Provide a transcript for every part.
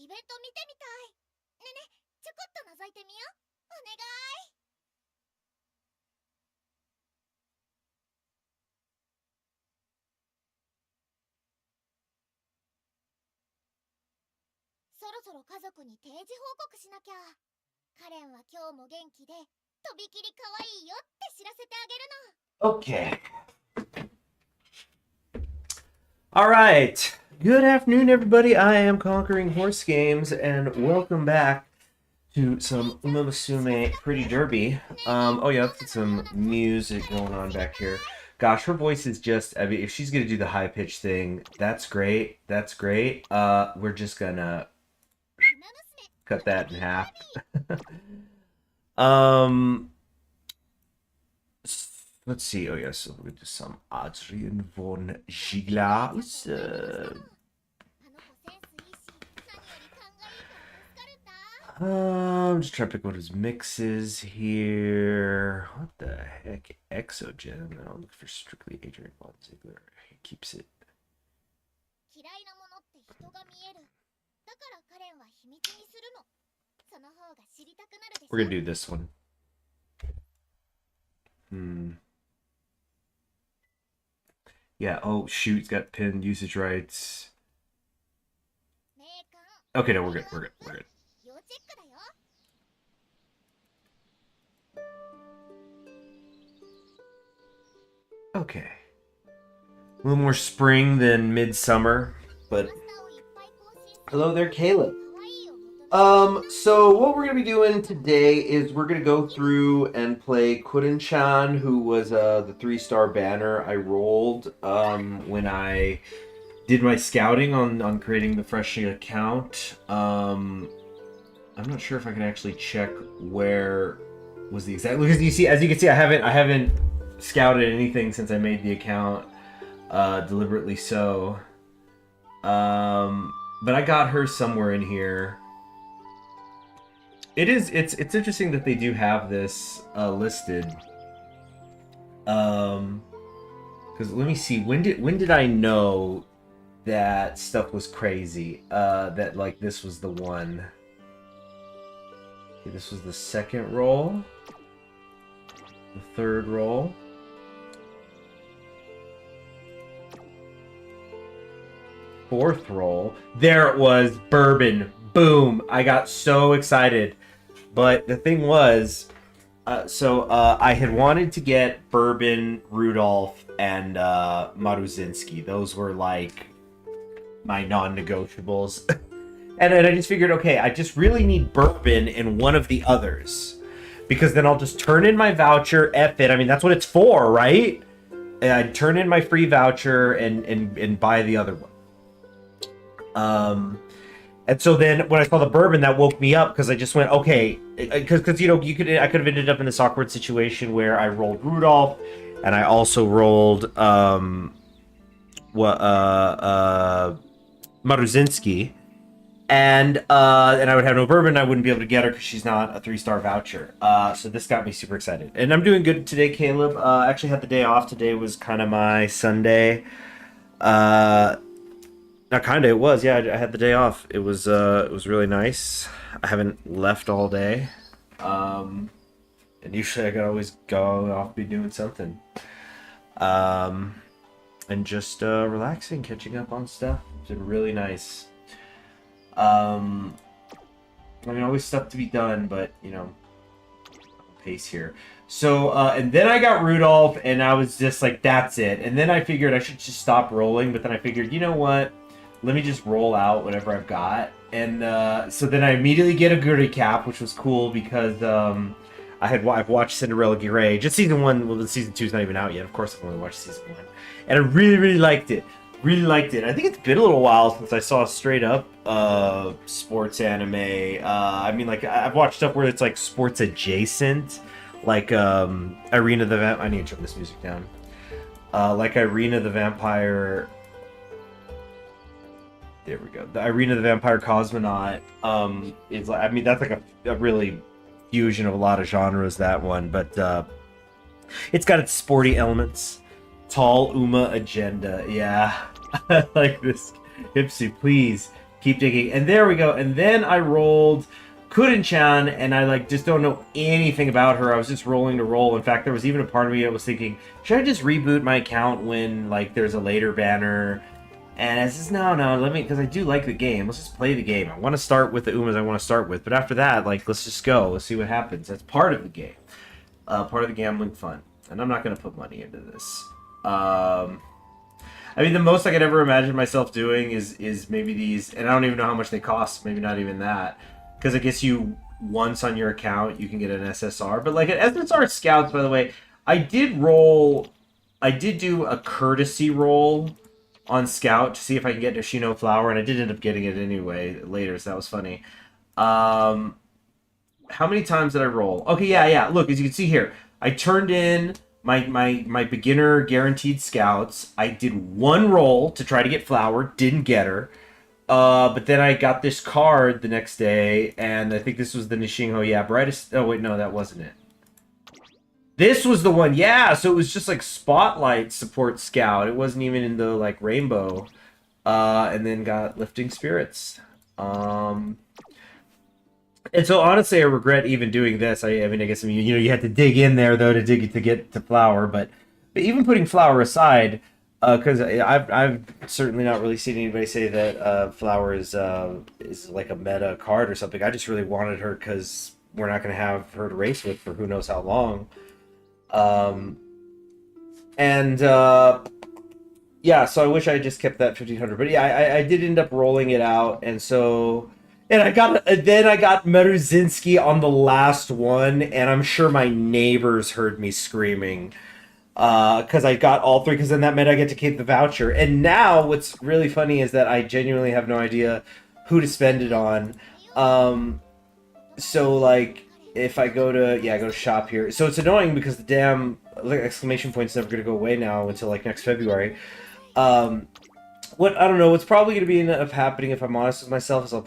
ベント見てみたい。ねね、ちょこっと覗いてみよう。お願い。そろそろ家族に定時報告しなきゃ。カレンは今日も元気で、とびきり可愛いよって知らせてあげるの。Okay. All right. Good afternoon, everybody. I am Conquering Horse Games, and welcome back to some Uma Musume Pretty Derby. Oh yeah, let's get some music going on back here. Gosh, her voice is just, I mean, if she's gonna do the high pitch thing, that's great. That's great. We're just gonna cut that in half. Let's see. Oh yes, so we're gonna do some Adrian von Giglas. I'm just trying to pick one of his mixes here. What the heck? Exogen? No, look for strictly Adrian von Ziegler. He keeps it. We're gonna do this one. Yeah, oh shoot, it's got pinned usage rights. Okay, no, we're good, we're good, we're good. Okay. A little more spring than midsummer, but hello there, Caleb. So what we're gonna be doing today is we're gonna go through and play Curren, who was the 3-star banner I rolled when I did my scouting on creating the freshly account. I'm not sure if I can actually check where was the exact, because as you can see, I haven't scouted anything since I made the account, deliberately so. But I got her somewhere in here. It's interesting that they do have this listed. Because let me see, when did I know that stuff was crazy? That like this was the one. Okay, this was the second roll. The third roll. Fourth roll. There it was, bourbon. Boom! I got so excited. But the thing was, I had wanted to get Bourbon, Rudolph, and Maruzinski. Those were like my non-negotiables. And then I just figured, okay, I just really need Bourbon in one of the others. Because then I'll just turn in my voucher, F it. I mean, that's what it's for, right? And I'd turn in my free voucher and buy the other one. And so then when I saw the Bourbon, that woke me up because I just went, okay, because you know, I could have ended up in this awkward situation where I rolled Rudolph and I also rolled Maruzinski, and I would have no Bourbon. I wouldn't be able to get her because she's not a 3-star voucher. So this got me super excited, and I'm doing good today, Caleb. Actually had the day off. Today was kind of my Sunday. Not kind of, it was, yeah, I had the day off. It was really nice. I haven't left all day. And usually I could always go off, be doing something. And just relaxing, catching up on stuff. It's been really nice. I mean, always stuff to be done, but, you know, pace here. So, and then I got Rudolph, and I was just like, that's it. And then I figured I should just stop rolling, but then I figured, you know what? Let me just roll out whatever I've got. And so then I immediately get a good recap, which was cool because I've watched Cinderella Grey. Just season 1, well, the season 2 is not even out yet. Of course I've only watched season 1. And I really, really liked it. Really liked it. I think it's been a little while since I saw a straight up sports anime. I mean, like, I've watched stuff where it's like sports adjacent. Like Irina the Vampire. I need to turn this music down. Like Irina the Vampire. There we go. The Irina the Vampire Cosmonaut is like, I mean, that's like a really fusion of a lot of genres, that one, but it's got its sporty elements. Tall Uma agenda, yeah. Like this. Ipsy, please Keep digging. And there we go. And then I rolled Curren-chan, and I like just don't know anything about her. I was just rolling to roll. In fact, there was even a part of me that was thinking, should I just reboot my account when like there's a later banner? And I says, no, let me, because I do like the game. Let's just play the game. I want to start with the Umas I want to start with. But after that, like, let's just go. Let's see what happens. That's part of the game. Part of the gambling fun. And I'm not going to put money into this. I mean, the most I could ever imagine myself doing is maybe these, and I don't even know how much they cost, maybe not even that, because I guess you, once on your account, you can get an SSR, but like an SSR Scouts, by the way, I did do a courtesy roll on Scout to see if I can get Nishino Flower, and I did end up getting it anyway later, so that was funny. How many times did I roll? Okay, yeah, look, as you can see here, I turned in my beginner guaranteed Scouts. I did one roll to try to get Flower, didn't get her. But then I got this card the next day, and I think this was the Nishinho, yeah, brightest. Oh wait, no, that wasn't it. This was the one, yeah. So it was just like Spotlight support Scout. It wasn't even in the like rainbow. And then got Lifting Spirits. And so honestly, I regret even doing this. I mean, I guess you had to dig in there though to get to Flower, but even putting Flower aside, because I've certainly not really seen anybody say that Flower is like a meta card or something. I just really wanted her because we're not going to have her to race with for who knows how long. Yeah, so I wish I just kept that 1500. But yeah, I did end up rolling it out, and so. And then I got Meruzinski on the last one, and I'm sure my neighbors heard me screaming because I got all three. Because then that meant I get to keep the voucher. And now what's really funny is that I genuinely have no idea who to spend it on. So like if I go to shop here, so it's annoying because the damn exclamation point's never gonna go away now until like next February. I don't know, what's probably going to be end up happening, if I'm honest with myself, is I'll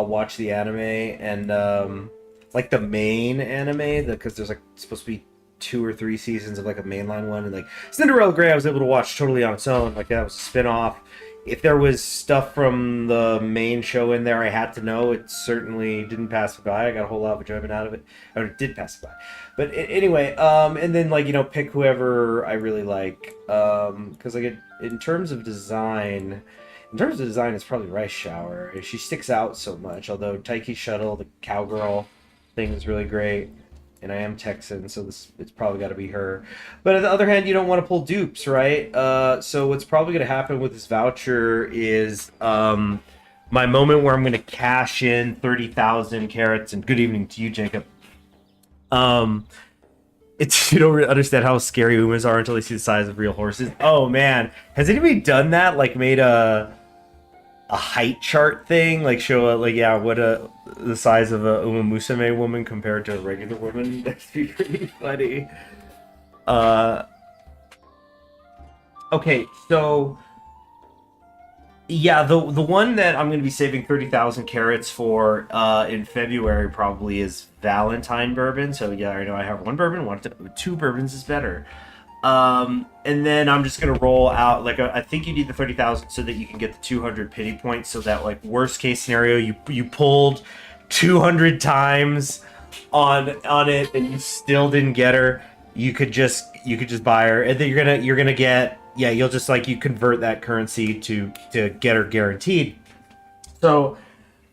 watch the anime and, like, the main anime, because there's, like, supposed to be 2 or 3 seasons of, like, a mainline one, and, like, Cinderella Grey I was able to watch totally on its own, like, that was a spin-off. If there was stuff from the main show in there I had to know, it certainly didn't pass me by. I got a whole lot of enjoyment out of it. Or it did pass me by. But anyway, and then, like, pick whoever I really like. Because, like, in terms of design, it's probably Rice Shower. She sticks out so much. Although Taiki Shuttle, the cowgirl thing is really great. And I am Texan, so it's probably got to be her. But on the other hand, you don't want to pull dupes, right? So what's probably going to happen with this voucher is my moment where I'm going to cash in 30,000 carats. And good evening to you, Jacob. You don't really understand how scary Umas are until they see the size of real horses. Oh man, has anybody done that? Like made a height chart thing, like show what the size of a Uma Musume woman compared to a regular woman? That'd be pretty funny. Okay, so yeah, the one that I'm going to be saving 30,000 carats for in February probably is Valentine bourbon. So yeah, I know I have 1 bourbon, 2 bourbons is better. And then I'm just gonna roll out I think you need the 30,000 so that you can get the 200 pity points. So that like worst case scenario, you pulled 200 times on it and you still didn't get her. You could just buy her, and then you're gonna get you'll just you convert that currency to get her guaranteed. So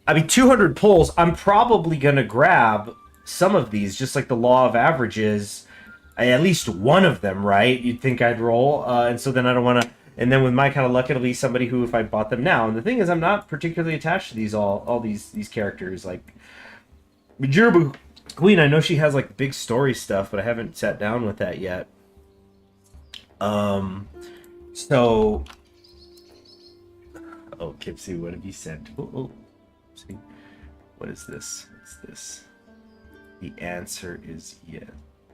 I mean 200 pulls. I'm probably gonna grab some of these, just like the law of averages. At least one of them, right? You'd think I'd roll, and so then I don't want to. And then with my kind of luck, it'll be somebody who, if I bought them now. And the thing is, I'm not particularly attached to these characters. Like Mijirubu Queen, I know she has like big story stuff, but I haven't sat down with that yet. So, oh, Kipsy, what have you sent? Oh, see, what is this? What's this? The answer is yes.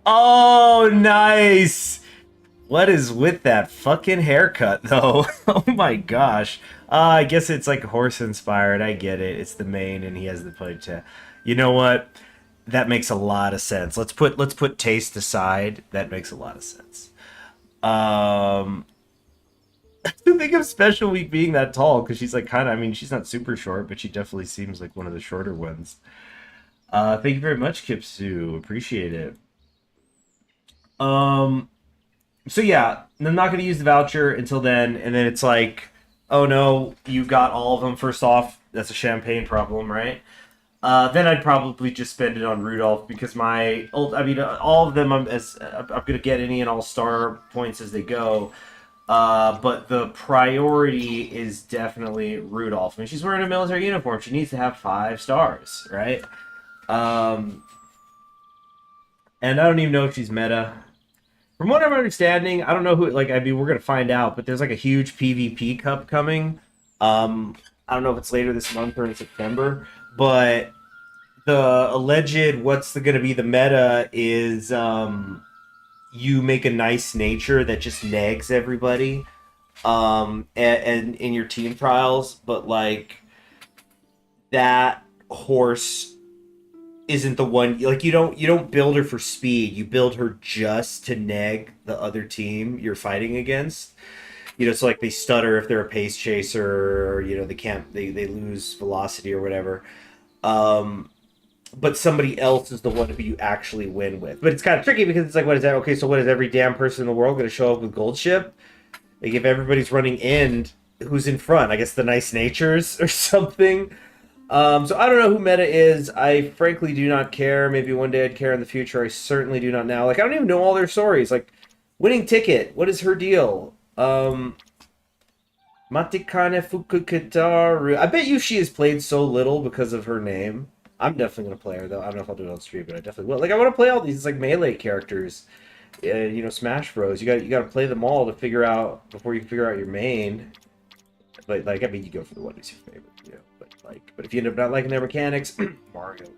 Oh, nice! What is with that fucking haircut, though? Oh my gosh. I guess it's like horse-inspired. I get it. It's the mane, and he has the ponytail. You know what? That makes a lot of sense. Let's put taste aside. That makes a lot of sense. The thing think of Special Week being that tall because she's like kind of. I mean, she's not super short, but she definitely seems like one of the shorter ones. Thank you very much, Kipsu. Appreciate it. So yeah, I'm not going to use the voucher until then, and then it's like, oh no, you got all of them. First off, that's a champagne problem, right? Then I'd probably just spend it on Rudolph because all of them I'm gonna get any and all star points as they go. But the priority is definitely Rudolph. I mean, she's wearing a military uniform. She needs to have 5 stars, right? And I don't even know if she's meta. From what I'm understanding, I don't know who. Like, I mean, we're gonna find out. But there's like a huge PvP cup coming. I don't know if it's later this month or in September, but the alleged going to be the meta is you make a nice nature that just nags everybody and in your team trials, but like that horse isn't the one. Like, you don't build her for speed, you build her just to nag the other team you're fighting against. So like they stutter if they're a pace chaser, or they lose velocity or whatever. But somebody else is the one who you actually win with. But it's kind of tricky because it's like, what is that? Okay, so what is every damn person in the world going to show up with gold ship? Like, if everybody's running in, who's in front? I guess the nice natures or something. So I don't know who meta is. I frankly do not care. Maybe one day I'd care in the future. I certainly do not now. Like, I don't even know all their stories. Like, winning ticket, what is her deal? Matikane Fukukitaru. I bet you she has played so little because of her name. I'm definitely going to play her, though. I don't know if I'll do it on stream, but I definitely will. Like, I want to play all these, like, melee characters. Smash Bros. You got to play them all to figure out, before you figure out your main. But, like, I mean, you go for the one who's your favorite, But if you end up not liking their mechanics, Mario,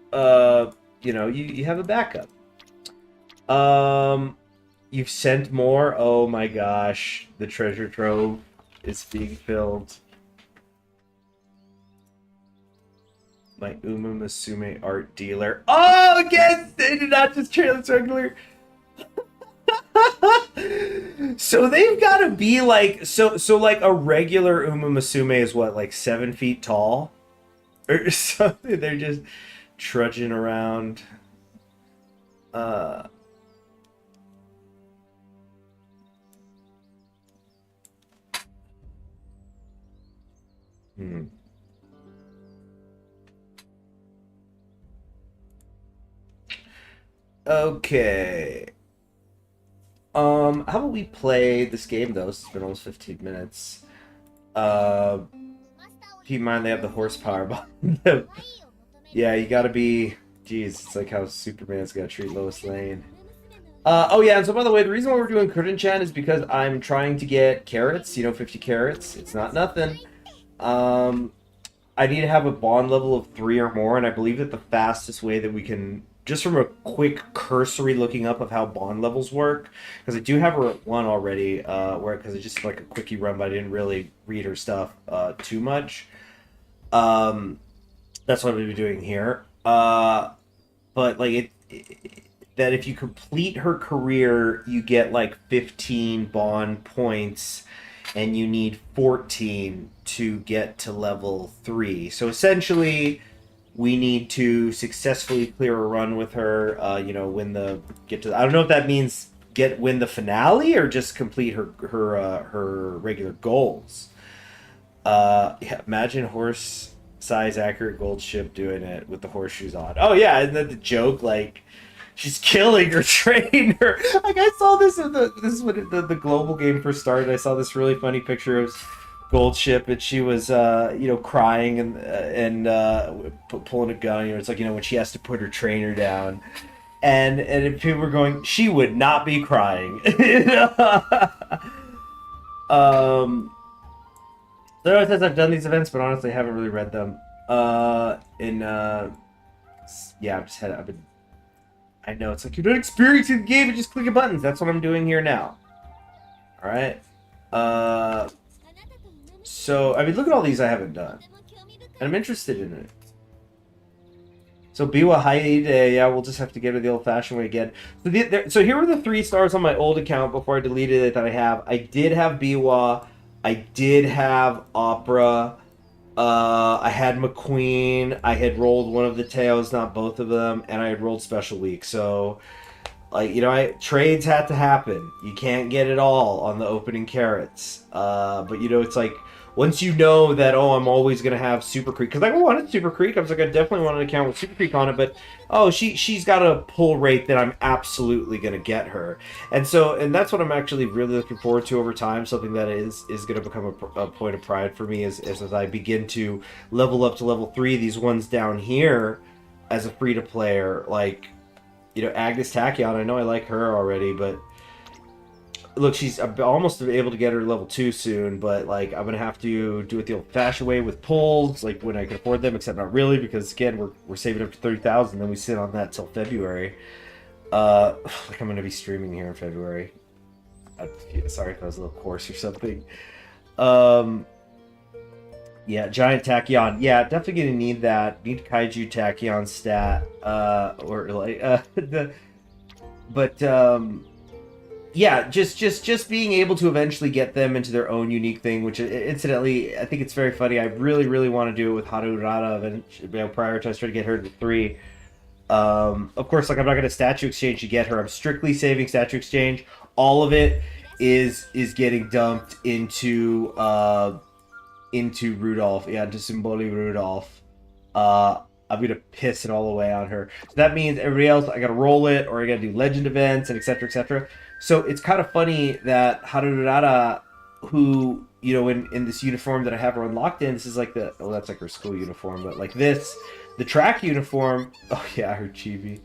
you have a backup. You've sent more? Oh my gosh. The treasure trove is being filled. My Uma Musume art dealer. Oh, yes! They did not just trade this regular. So they've got to be like... So like a regular Uma Musume is what, like 7 feet tall? Or something. They're just trudging around. Okay. How about we play this game, though? It's been almost 15 minutes. Keep in mind they have the horsepower behind them. Yeah, you gotta be... Jeez, it's like how Superman's gotta treat Lois Lane. Oh yeah, and so by the way, the reason why we're doing Curren is because I'm trying to get carrots, 50 carrots. It's not nothing. I need to have a bond level of 3 or more, and I believe that the fastest way that we can... Just from a quick cursory looking up of how bond levels work, because I do have her at 1 already, because it's just like a quickie run, but I didn't really read her stuff too much. That's what I'm going to be doing here. But like that if you complete her career, you get like 15 bond points, and you need 14 to get to level 3. So essentially, we need to successfully clear a run with her. I don't know if that means win the finale or just complete her regular goals. Yeah, imagine horse size accurate gold ship doing it with the horseshoes on. Oh yeah, isn't that the joke? Like, she's killing her trainer. Like, I saw this this is when the global game first started. I saw this really funny picture of gold ship, and she was crying and pulling a gun. It's like, when she has to put her trainer down, and people were going, she would not be crying. So it says I've done these events, but honestly I haven't really read them. I've been. I know it's like, you're not experiencing the game and just clicking buttons. That's what I'm doing here now. All right. So I mean, look at all these I haven't done, and I'm interested in it. So Biwa Haide, yeah, we'll just have to get her the old-fashioned way again. So here were the 3 stars on my old account before I deleted it that I have. I did have Biwa. I did have Opera. I had McQueen. I had rolled one of the tails, not both of them, and I had rolled Special Week. So, like, trades had to happen. You can't get it all on the opening carrots. But it's like once you know that, oh, I'm always gonna have Super Creek, because I wanted Super Creek. I was like, I definitely wanted an account with Super Creek on it, but oh, she's got a pull rate that I'm absolutely gonna get her, and that's what I'm actually really looking forward to over time. Something that is gonna become a point of pride for me is as I begin to level up to level 3. These ones down here as a free to player, like Agnes Tachyon. I know I like her already, but look, I'm almost able to get her to level 2 soon, but like I'm gonna have to do it the old-fashioned way with pulls, like when I can afford them, except not really, because again we're saving up to 30,000, then we sit on that till February. Like I'm gonna be streaming here in February. Sorry if I was a little coarse or something. Yeah, giant Tachyon. Yeah, definitely gonna need that. Need Kaiju Tachyon stat. Or like but yeah, just being able to eventually get them into their own unique thing, which incidentally I think it's very funny. I really want to do it with Harurara and prioritize trying to get her to 3. Of course, like I'm not gonna statue exchange to get her. I'm strictly saving statue exchange. All of it is getting dumped into Rudolph, yeah, into Symboli Rudolph. I'm gonna piss it all away on her. So that means everybody else, I gotta roll it, or I gotta do legend events, and etc. etc. So it's kind of funny that Harurara, who in this uniform that I have her unlocked in, this is like that's like her school uniform, but like this, the track uniform. Oh yeah, her chibi.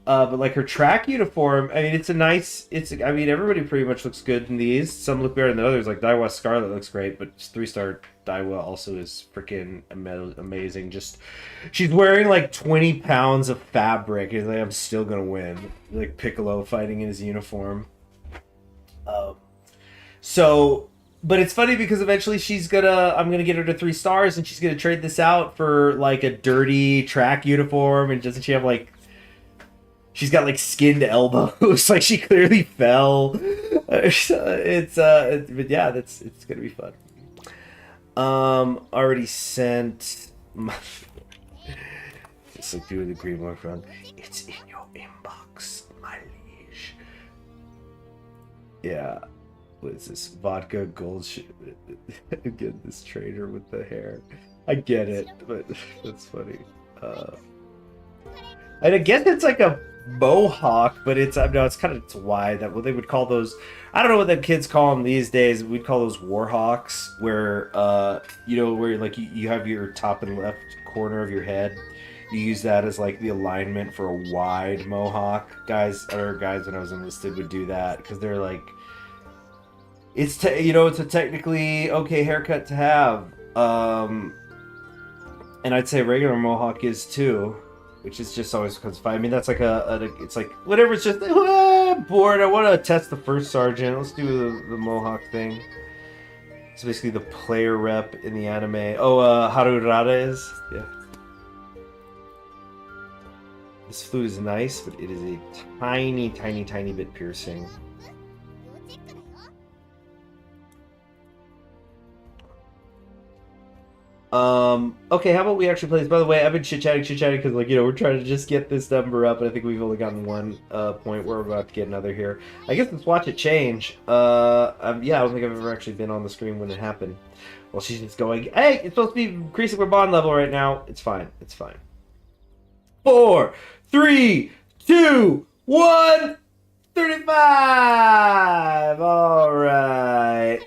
But like her track uniform, I mean, I mean, everybody pretty much looks good in these. Some look better than others. Like Daiwa Scarlet looks great, but 3-star Daiwa also is freaking amazing. Just, she's wearing like 20 pounds of fabric, and like, I'm still gonna win. Like Piccolo fighting in his uniform. So, but it's funny because eventually I'm gonna get her to 3 stars, and she's gonna trade this out for like a dirty track uniform, and doesn't she have like, she's got like skinned elbows, like she clearly fell. But yeah, it's gonna be fun. Already sent. It's like doing the green one from. It's in your inbox, my liege. Yeah, what is this? Vodka gold. Again, this trader with the hair. I get it, but that's funny. And I guess it's like a mohawk, but it's kind of wide. That what they would call those. I don't know what the kids call them these days. We'd call those warhawks, where where like you have your top and left corner of your head. You use that as like the alignment for a wide mohawk. Guys when I was enlisted would do that because they're like, it's it's a technically okay haircut to have. And I'd say regular mohawk is too. Which is just always because I mean that's like it's like whatever. It's just bored. I want to test the first sergeant. Let's do the mohawk thing. It's basically the player rep in the anime. Oh, Harurara is, yeah. This flute is nice, but it is a tiny bit piercing. Okay, how about we actually play this? By the way, I've been chit-chatting because, like, we're trying to just get this number up, and I think we've only gotten one point. We're about to get another here. I guess let's watch it change. Yeah, I don't think I've ever actually been on the screen when it happened. Well, she's just going, hey, it's supposed to be increasing my bond level right now. It's fine. It's fine. 4, 3, 2, 1, 35! Alright.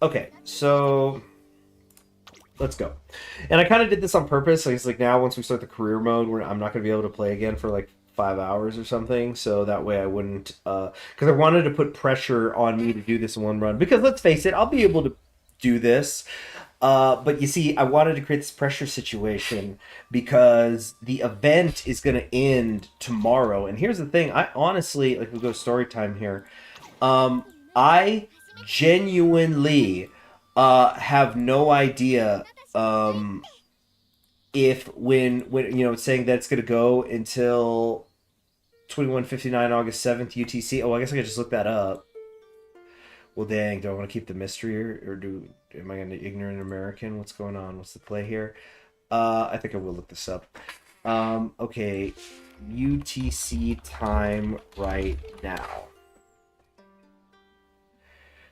Okay, so let's go. And I kind of did this on purpose. Like, it's like now once we start the career mode, I'm not going to be able to play again for like 5 hours or something. So that way I wouldn't, because I wanted to put pressure on me to do this in one run. Because let's face it, I'll be able to do this. But you see, I wanted to create this pressure situation because the event is going to end tomorrow. And here's the thing. I honestly, like, we'll go story time here. I genuinely have no idea if when it's saying that it's going to go until 21:59 August 7th UTC. Oh, I guess I could just look that up. Well, dang, do I want to keep the mystery or am I going to ignorant American? What's going on? What's the play here? I think I will look this up. Okay, UTC time right now.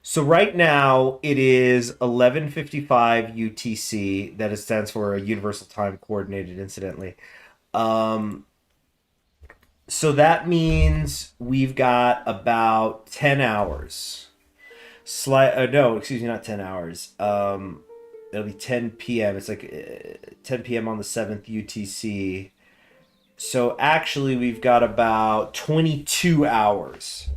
So right now it is 11:55 UTC. That stands for a Universal Time Coordinated, incidentally. So that means we've got about 10 hours. No, excuse me, not 10 hours. It'll be 10 p.m. It's like 10 p.m. on the 7th UTC. So actually, we've got about 22 hours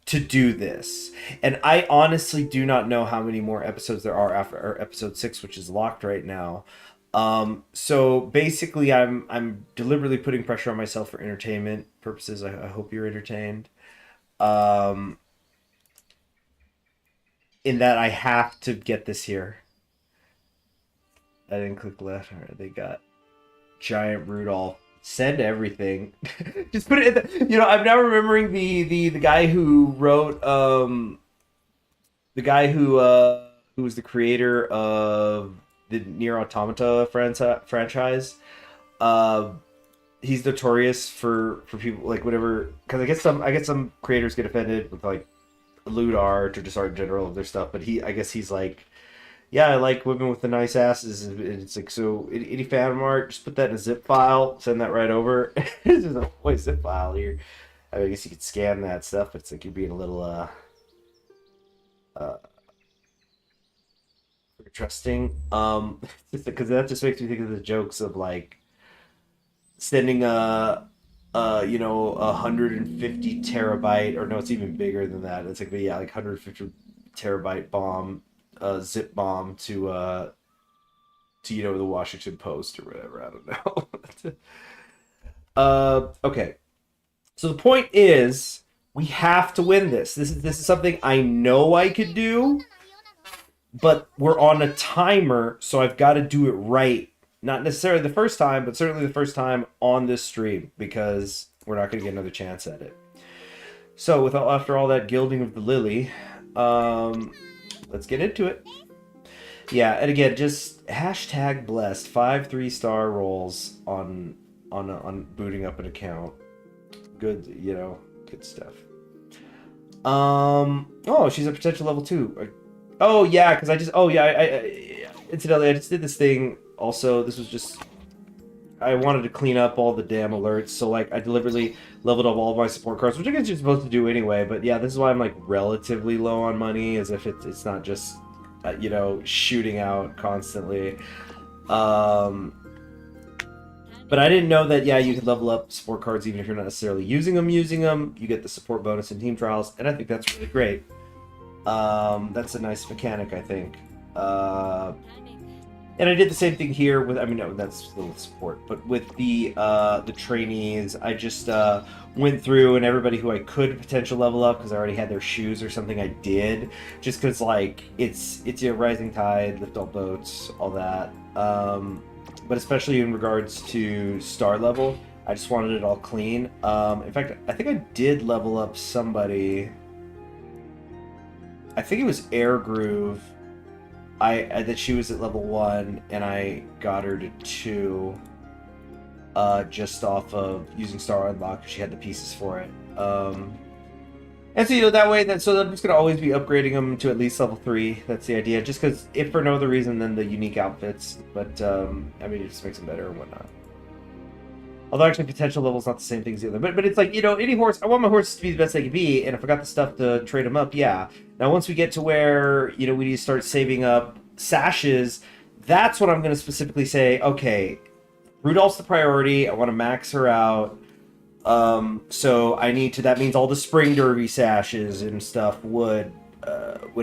to do this. And I honestly do not know how many more episodes there are after episode 6, which is locked right now. So basically, I'm deliberately putting pressure on myself for entertainment purposes. I hope you're entertained. In that I have to get this here. I didn't click left. All right, they got giant Rudolph. Send everything. Just put it in the, I'm now remembering the guy who wrote the guy who was the creator of the Nier Automata franchise. He's notorious for people like whatever, because I guess some creators get offended with like lewd art or just art in general of their stuff, but I guess he's like, yeah, I like women with the nice asses. And it's like, so any fan art, just put that in a zip file, send that right over. It's just a wait, zip file here. I mean, I guess you could scan that stuff, but it's like you're being a little trusting. Because that just makes me think of the jokes of like sending a 150 terabyte, or no, it's even bigger than that. It's like, but yeah, like 150 terabyte bomb, zip bomb to the Washington Post or whatever. I don't know. Okay. So the point is, we have to win this. This is something I know I could do, but we're on a timer, so I've got to do it right. Not necessarily the first time, but certainly the first time on this stream, because we're not going to get another chance at it. So, after all that gilding of the lily, let's get into it. Yeah, and again, just hashtag blessed. 5 3-star rolls on booting up an account. Good, good stuff. Oh, she's a potential level 2. Oh yeah, because incidentally, I just did this thing. Also, this was just, I wanted to clean up all the damn alerts, so like I deliberately leveled up all of my support cards, which I guess you're supposed to do anyway. But yeah, this is why I'm like relatively low on money, as if it's not just shooting out constantly. But I didn't know that, yeah, you could level up support cards even if you're not necessarily using them. You get the support bonus in team trials, and I think that's really great. That's a nice mechanic, I think. And I did the same thing here with, no, that's still with support, but with the trainees, I just went through, and everybody who I could potential level up, because I already had their shoes or something, I did, just because, like, it's a rising tide, lift all boats, all that. But especially in regards to star level, I just wanted it all clean. In fact, I think I did level up somebody. I think it was Air Groove. That she was at level 1, and I got her to 2, just off of using Star Unlock, because she had the pieces for it. And so, that way, so I'm just going to always be upgrading them to at least level 3. That's the idea. Just because, if for no other reason than the unique outfits. But, it just makes them better and whatnot. Although, actually, potential level is not the same thing as the other. But it's like, any horse, I want my horses to be the best they can be, and if I got the stuff to trade them up, yeah. Now, once we get to where, we need to start saving up sashes, that's what I'm going to specifically say, okay, Rudolph's the priority, I want to max her out. So I need to, that means all the Spring Derby sashes and stuff would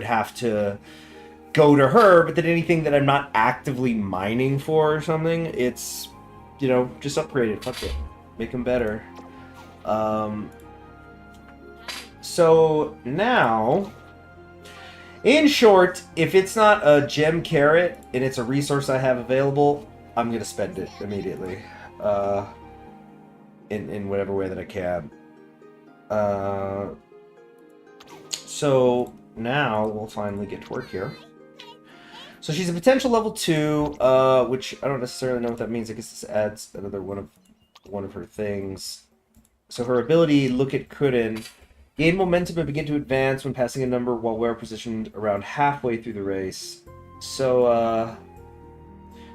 have to go to her, but then anything that I'm not actively mining for or something, it's, just upgrade it, fuck it, make them better. So now, in short, if it's not a gem carrot and it's a resource I have available, I'm gonna spend it immediately. In whatever way that I can. So now we'll finally get to work here. So she's a potential level 2, which I don't necessarily know what that means. I guess this adds another one of her things. So her ability, look at Curren, gain momentum and begin to advance when passing a number while we're positioned around halfway through the race. So,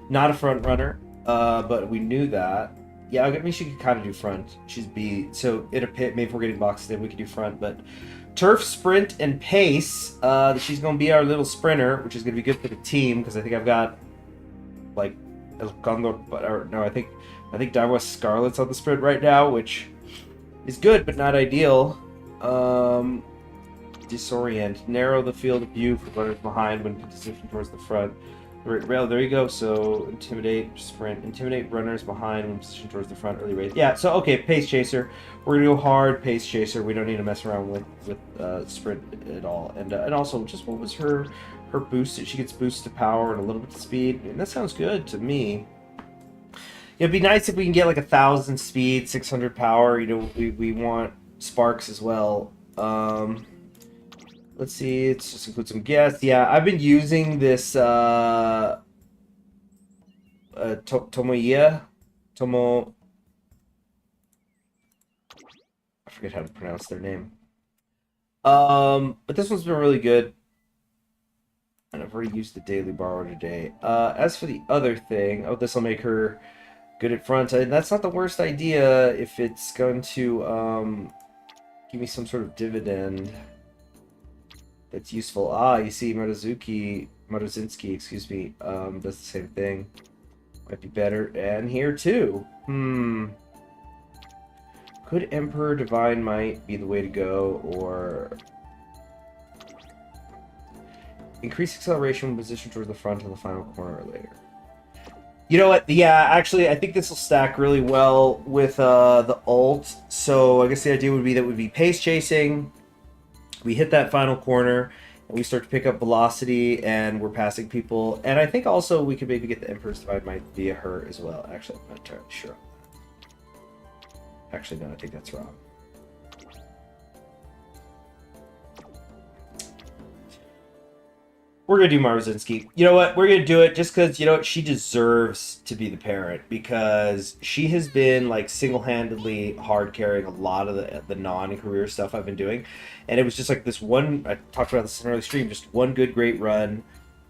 not a front runner, but we knew that. Yeah, I mean, she could kind of do front. She's B, so in a pit, maybe if we're getting boxed in, we could do front, but turf, sprint, and pace, she's going to be our little sprinter, which is going to be good for the team, because I think I've got, like, El Condor, or no, I think Darwa Scarlet's on the sprint right now, which is good, but not ideal. Disorient. Narrow the field of view for runners behind when positioned towards the front. Rail, there you go. So, intimidate, sprint. Intimidate runners behind when positioned towards the front, early race. Yeah, so, okay, pace chaser. We're going to go hard pace chaser. We don't need to mess around with sprint at all. And also, just what was her boost? She gets boost to power and a little bit of speed. And that sounds good to me. It'd be nice if we can get like 1,000 speed, 600 power. You know, we want sparks as well. Let's see. Let's just include some guests. Yeah, I've been using this Tomoya. I forget how to pronounce their name. But this one's been really good. And I've already used the daily borrow today. As for the other thing, this will make her good at front. And that's not the worst idea if it's going to give me some sort of dividend that's useful. You see, Maruzinski, excuse me, does the same thing. Might be better. And here too. Could Emperor Divine Might be the way to go, or increase acceleration when positioned towards the front of the final corner or later? You know what? Yeah, actually, I think this will stack really well with the ult. So I guess the idea would be that would be pace chasing. We hit that final corner, and we start to pick up velocity, and we're passing people. And I think also we could maybe get the Emperor's Divine Might via her as well. Actually, I'm not entirely sure. Actually, no, I think that's wrong. We're going to do Maruzinski. You know what? We're going to do it just because, you know what? She deserves to be the parent because she has been, like, single-handedly hard carrying a lot of the non-career stuff I've been doing. And it was just like this one, I talked about this in an early stream, just one good, great run.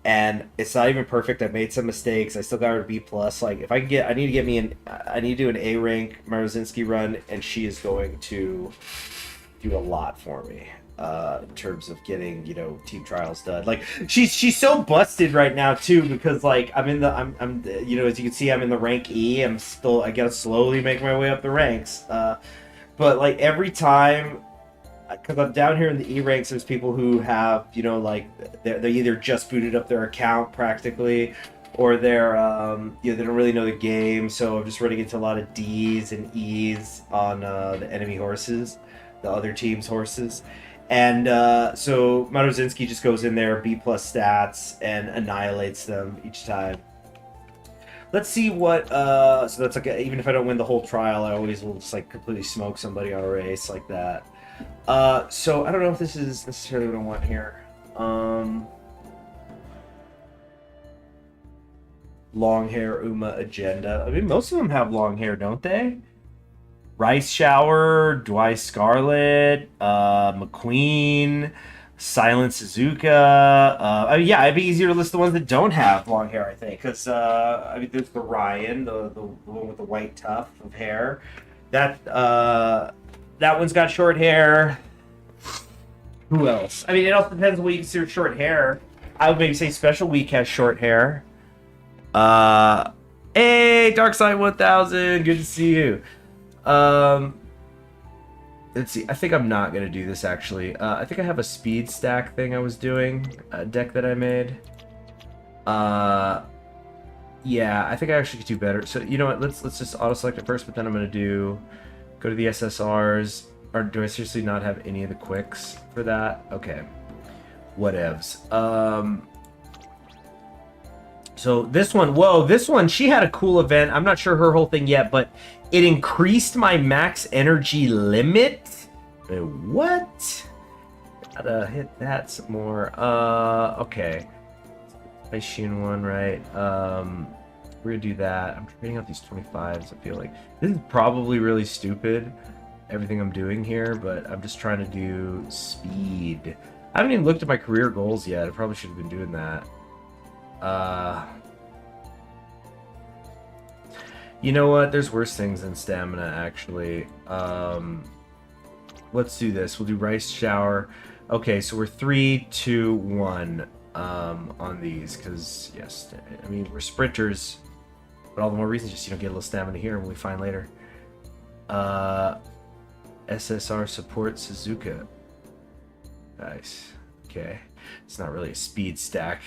And it's not even perfect. I made some mistakes. I still got her to B+. Like, if I can get, I need to do an A rank Maruzinski run, and she is going to do a lot for me. In terms of getting, you know, team trials done. Like, she's so busted right now too, because like I'm you know, as you can see, I'm in the rank E. I gotta slowly make my way up the ranks. But like every time, because I'm down here in the E ranks, there's people who have, you know, like they either just booted up their account practically, or they're you know, they don't really know the game. So I'm just running into a lot of D's and E's on the enemy horses, the other team's horses. And so Maruzinski just goes in there, B+ stats, and annihilates them each time. Let's see what, so that's like, even if I don't win the whole trial, I always will just like completely smoke somebody on a race like that. So I don't know if this is necessarily what I want here. Long hair Uma agenda. I mean, most of them have long hair, don't they? Rice Shower, Dwight Scarlet, McQueen, Silent Suzuka. I mean, yeah, it'd be easier to list the ones that don't have long hair, I think. Because, I mean, there's the Ryan, the one with the white tuft of hair. That one's got short hair. Who else? I mean, it also depends on what you consider short hair. I would maybe say Special Week has short hair. Hey, Darkside 1000, good to see you. Let's see. I think I'm not gonna do this actually. I think I have a speed stack thing I was doing, a deck that I made. Yeah, I think I actually could do better. So you know what? Let's just auto select it first, but then I'm gonna go to the SSRs. Or do I seriously not have any of the quicks for that? Okay, whatevs. So this one, whoa, this one, she had a cool event. I'm not sure her whole thing yet, but it increased my max energy limit. What? Gotta hit that some more. Okay. I Sheen one, right? We're gonna do that. I'm trading out these 25s, I feel like. This is probably really stupid, everything I'm doing here, but I'm just trying to do speed. I haven't even looked at my career goals yet. I probably should have been doing that. You know what? There's worse things than stamina, actually. Let's do this. We'll do rice shower. Okay, so we're 3, 2, 1 on these, because, yes, I mean, we're sprinters, but all the more reason just, get a little stamina here when we find later. SSR support Suzuka. Nice. Okay. It's not really a speed stack.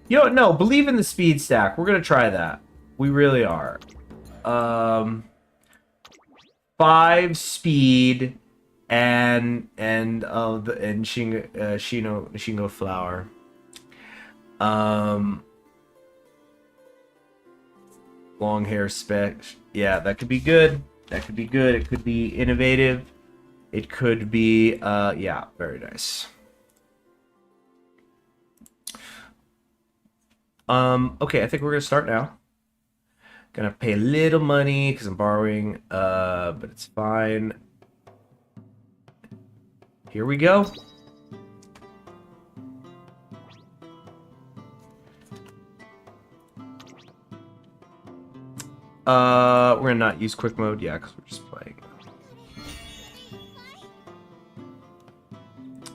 No, believe in the speed stack. We're going to try that. We really are. 5 speed and Shingo flower. Long hair spec. Yeah, that could be good. That could be good. It could be innovative. It could be yeah, very nice. Okay, I think we're gonna start now. Gonna pay a little money because I'm borrowing, but it's fine. Here we go. We're gonna not use quick mode, yeah, because we're just playing.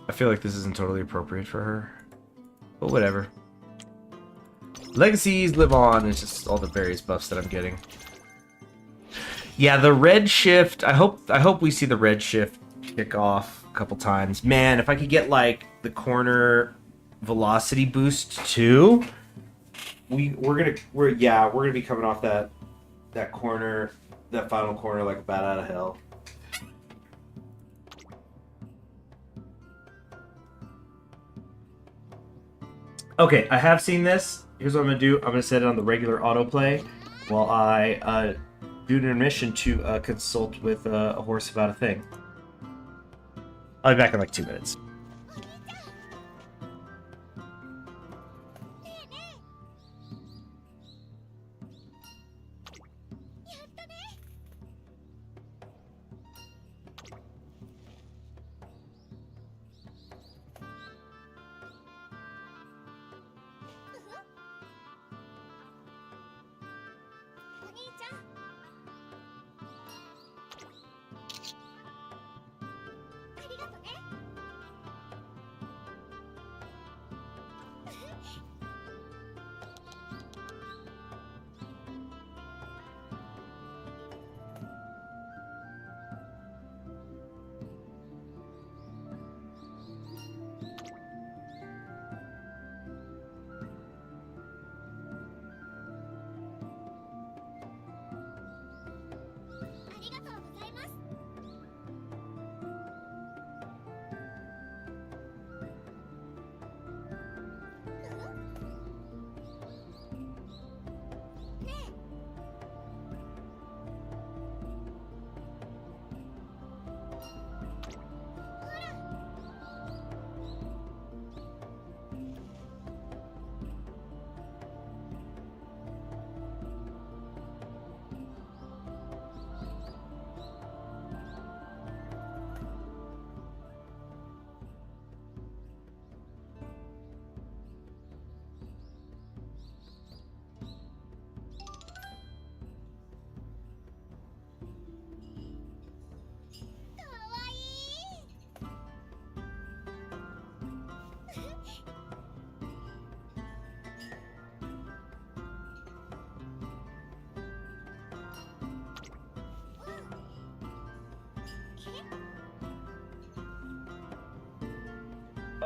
I feel like this isn't totally appropriate for her, but whatever. Legacies live on. It's just all the various buffs that I'm getting. Yeah, the red shift. I hope we see the red shift kick off a couple times. Man, if I could get like the corner velocity boost too, we're gonna be coming off that corner, that final corner like a bat out of hell. Okay, I have seen this. Here's what I'm gonna do. I'm gonna set it on the regular autoplay while I do an intermission to consult with a horse about a thing. I'll be back in like 2 minutes.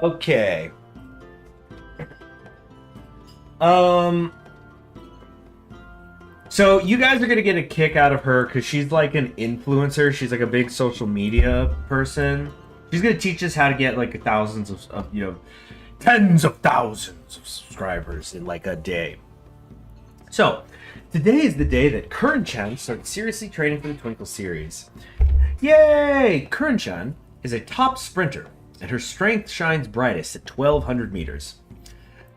Okay. So you guys are gonna get a kick out of her because she's like an influencer. She's like a big social media person. She's gonna teach us how to get like thousands of tens of thousands of subscribers in like a day. So today is the day that Curren-chan started seriously training for the Twinkle series. Yay! Curren-chan is a top sprinter. and her strength shines brightest at 1,200 meters.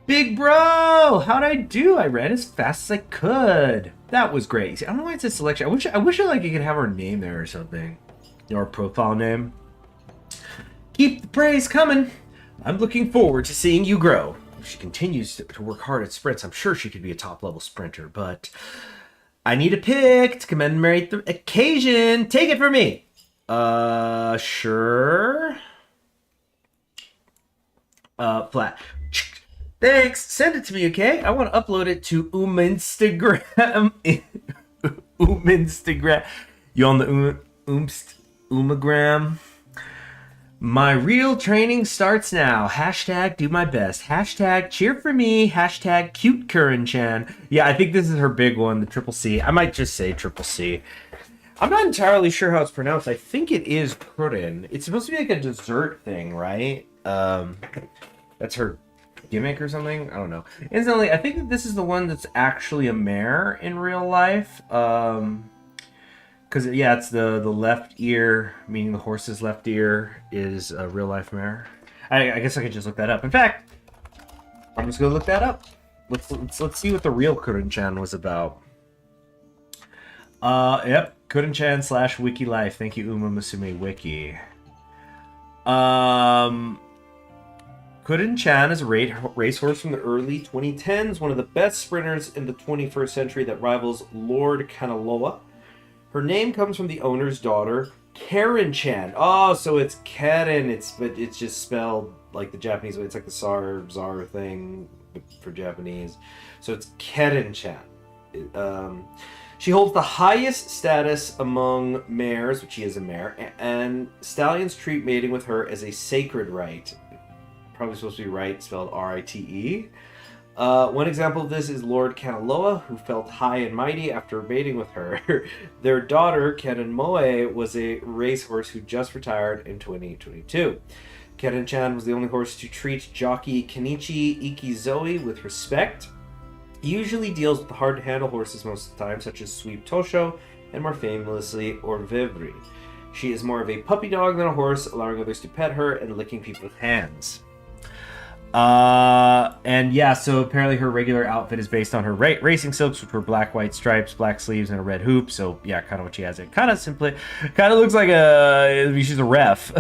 Big bro, how'd I do? I ran as fast as I could. That was great. See, I don't know why it says selection. I wish like you could have her name there or something, or profile name. Keep the praise coming. I'm looking forward to seeing you grow. If she continues to work hard at sprints, I'm sure she could be a top-level sprinter, but I need a pick to commemorate the occasion. Take it from me. Sure. Flat. Thanks. Send it to me, okay? I want to upload it to Instagram. Instagram. You on the Umagram? My real training starts now. Hashtag do my best. Hashtag cheer for me. Hashtag cute Curren-chan. Yeah, I think this is her big one, the triple C. I might just say triple C. I'm not entirely sure how it's pronounced. I think it is Curren. It's supposed to be like a dessert thing, right? That's her gimmick or something. I don't know. Incidentally, I think that this is the one that's actually a mare in real life. Because, yeah, it's the left ear, meaning the horse's left ear, is a real life mare. I guess I could just look that up. In fact, I'm just gonna look that up. Let's see what the real Curren-chan was about. Yep, Curren-chan / Wiki Life. Thank you, Uma Musume Wiki. Curren-chan is a racehorse from the early 2010s, one of the best sprinters in the 21st century that rivals Lord Kanaloa. Her name comes from the owner's daughter, Karen-chan. Oh, so it's Karen. But it's just spelled like the Japanese way. It's like the Czar thing for Japanese. So it's Karen-chan. She holds the highest status among mares, which she is a mare, and stallions treat mating with her as a sacred rite. Probably supposed to be right, spelled R-I-T-E. One example of this is Lord Kanaloa, who felt high and mighty after mating with her. Their daughter, Karen Moe, was a racehorse who just retired in 2022. Karen-chan was the only horse to treat jockey Kenichi Ikizoe with respect. He usually deals with the hard-to-handle horses most of the time, such as Sweep Tosho, and more famously, Orvevri. She is more of a puppy dog than a horse, allowing others to pet her and licking people's hands. And yeah, so apparently her regular outfit is based on her racing silks, which were black, white stripes, black sleeves, and a red hoop. So yeah, kind of what she has. It kind of simply, kind of looks like she's a ref.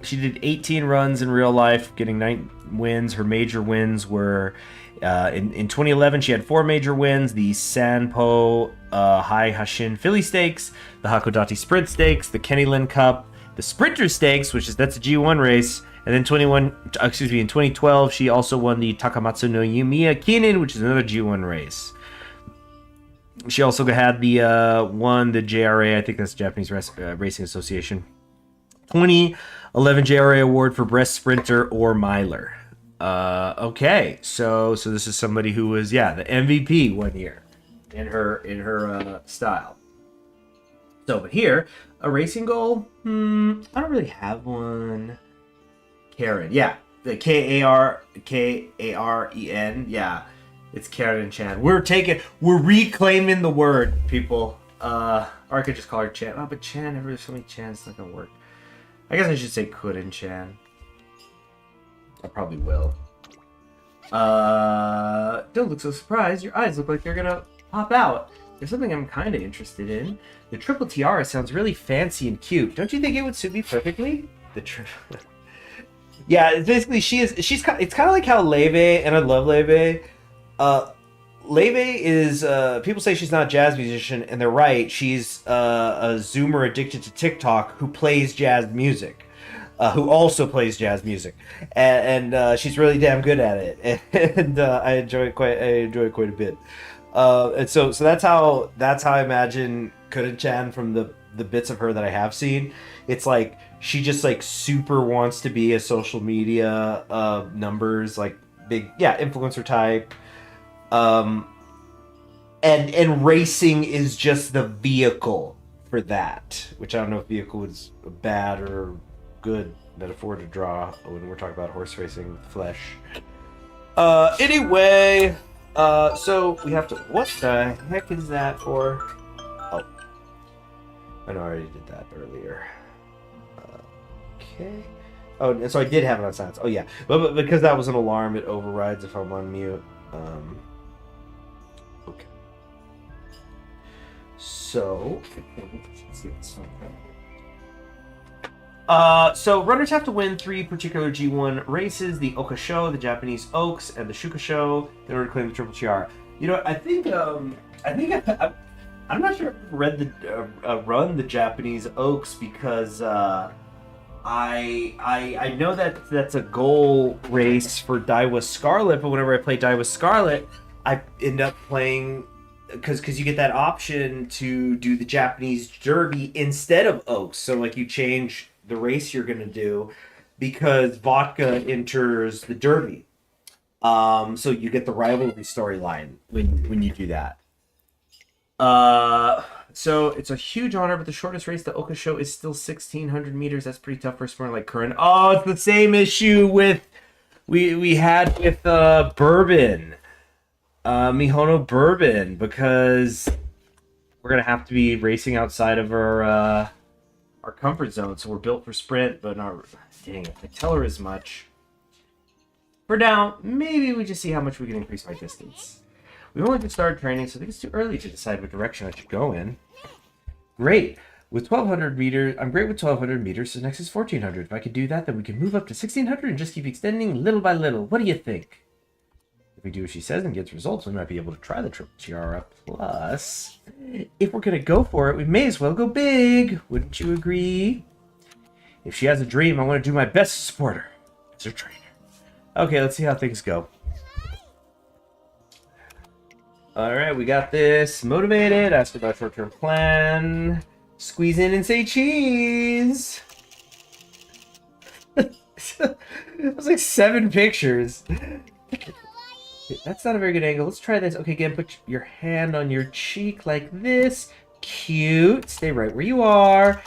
She did 18 runs in real life, getting 9 wins. Her major wins were in 2011. She had 4 major wins: the Sanpo Hai Hashin Philly Stakes, the Hakodate Sprint Stakes, the Kennyland Cup, the Sprinter Stakes, that's a G1 race, and then in 2012, she also won the Takamatsu no Yumiya Kinen, which is another G1 race. She also had won the JRA, I think that's Japanese Racing Association, 2011 JRA Award for Best Sprinter or Miler. Okay, so this is somebody who was, the MVP one year in her style. So, but here, a racing goal? I don't really have one. Karen. Yeah. The Karen. Yeah. It's Karen-chan. We're reclaiming the word, people. Or I could just call her Chan. Oh, but Chan, there's so many Chans, it's not gonna work. I guess I should say Curren-chan. I probably will. Don't look so surprised. Your eyes look like they're gonna pop out. There's something I'm kind of interested in. The triple tiara sounds really fancy and cute. Don't you think it would suit me perfectly? The triple... Yeah, basically it's kind of like how Leve, and I love Leve. Leve is, people say she's not a jazz musician, and they're right. She's a Zoomer addicted to TikTok who plays jazz music. Who also plays jazz music, and she's really damn good at it, and I enjoy it quite a bit. And so that's how I imagine Curren-chan from the bits of her that I have seen. It's like she just like super wants to be a social media numbers, like big influencer type. And racing is just the vehicle for that, which I don't know if vehicle is a bad or good metaphor to draw when we're talking about horse racing with flesh. Anyway, so we have to, what the heck is that for? Oh. I know I already did that earlier. Okay. Oh, and so I did have it on silence. Oh yeah, but because that was an alarm, it overrides if I'm on mute. Okay. So. Let's see what's so runners have to win 3 particular G1 races: the Oka Show, the Japanese Oaks, and the Shuka Show, in order to claim the Triple Tiara. You know, I think I'm not sure if I've read the run the Japanese Oaks because I know that that's a goal race for Daiwa Scarlet, but whenever I play Daiwa Scarlet, I end up playing because you get that option to do the Japanese Derby instead of Oaks. So like you change the race you're gonna do because Vodka enters the Derby. So you get the rivalry storyline when you do that. So it's a huge honor, but the shortest race, the Oka Show, is still 1,600 meters. That's pretty tough for a sprinter like Curren. Oh, it's the same issue with we had with Bourbon, Mihono Bourbon, because we're gonna have to be racing outside of our comfort zone. So we're built for sprint, but not. Dang, if I tell her as much. For now, maybe we just see how much we can increase my distance. We've only just started training, so I think it's too early to decide what direction I should go in. Great. With 1,200 meters, I'm great with 1,200 meters, so next is 1,400. If I could do that, then we can move up to 1,600 and just keep extending little by little. What do you think? If we do what she says and gets results, we might be able to try the Triple Tiara. Plus, if we're going to go for it, we may as well go big. Wouldn't you agree? If she has a dream, I want to do my best to support her as her trainer. Okay, let's see how things go. Alright, we got this. Motivated. Ask about short-term plan. Squeeze in and say cheese. That's like 7 pictures. That's not a very good angle. Let's try this. Okay, again, put your hand on your cheek like this. Cute. Stay right where you are.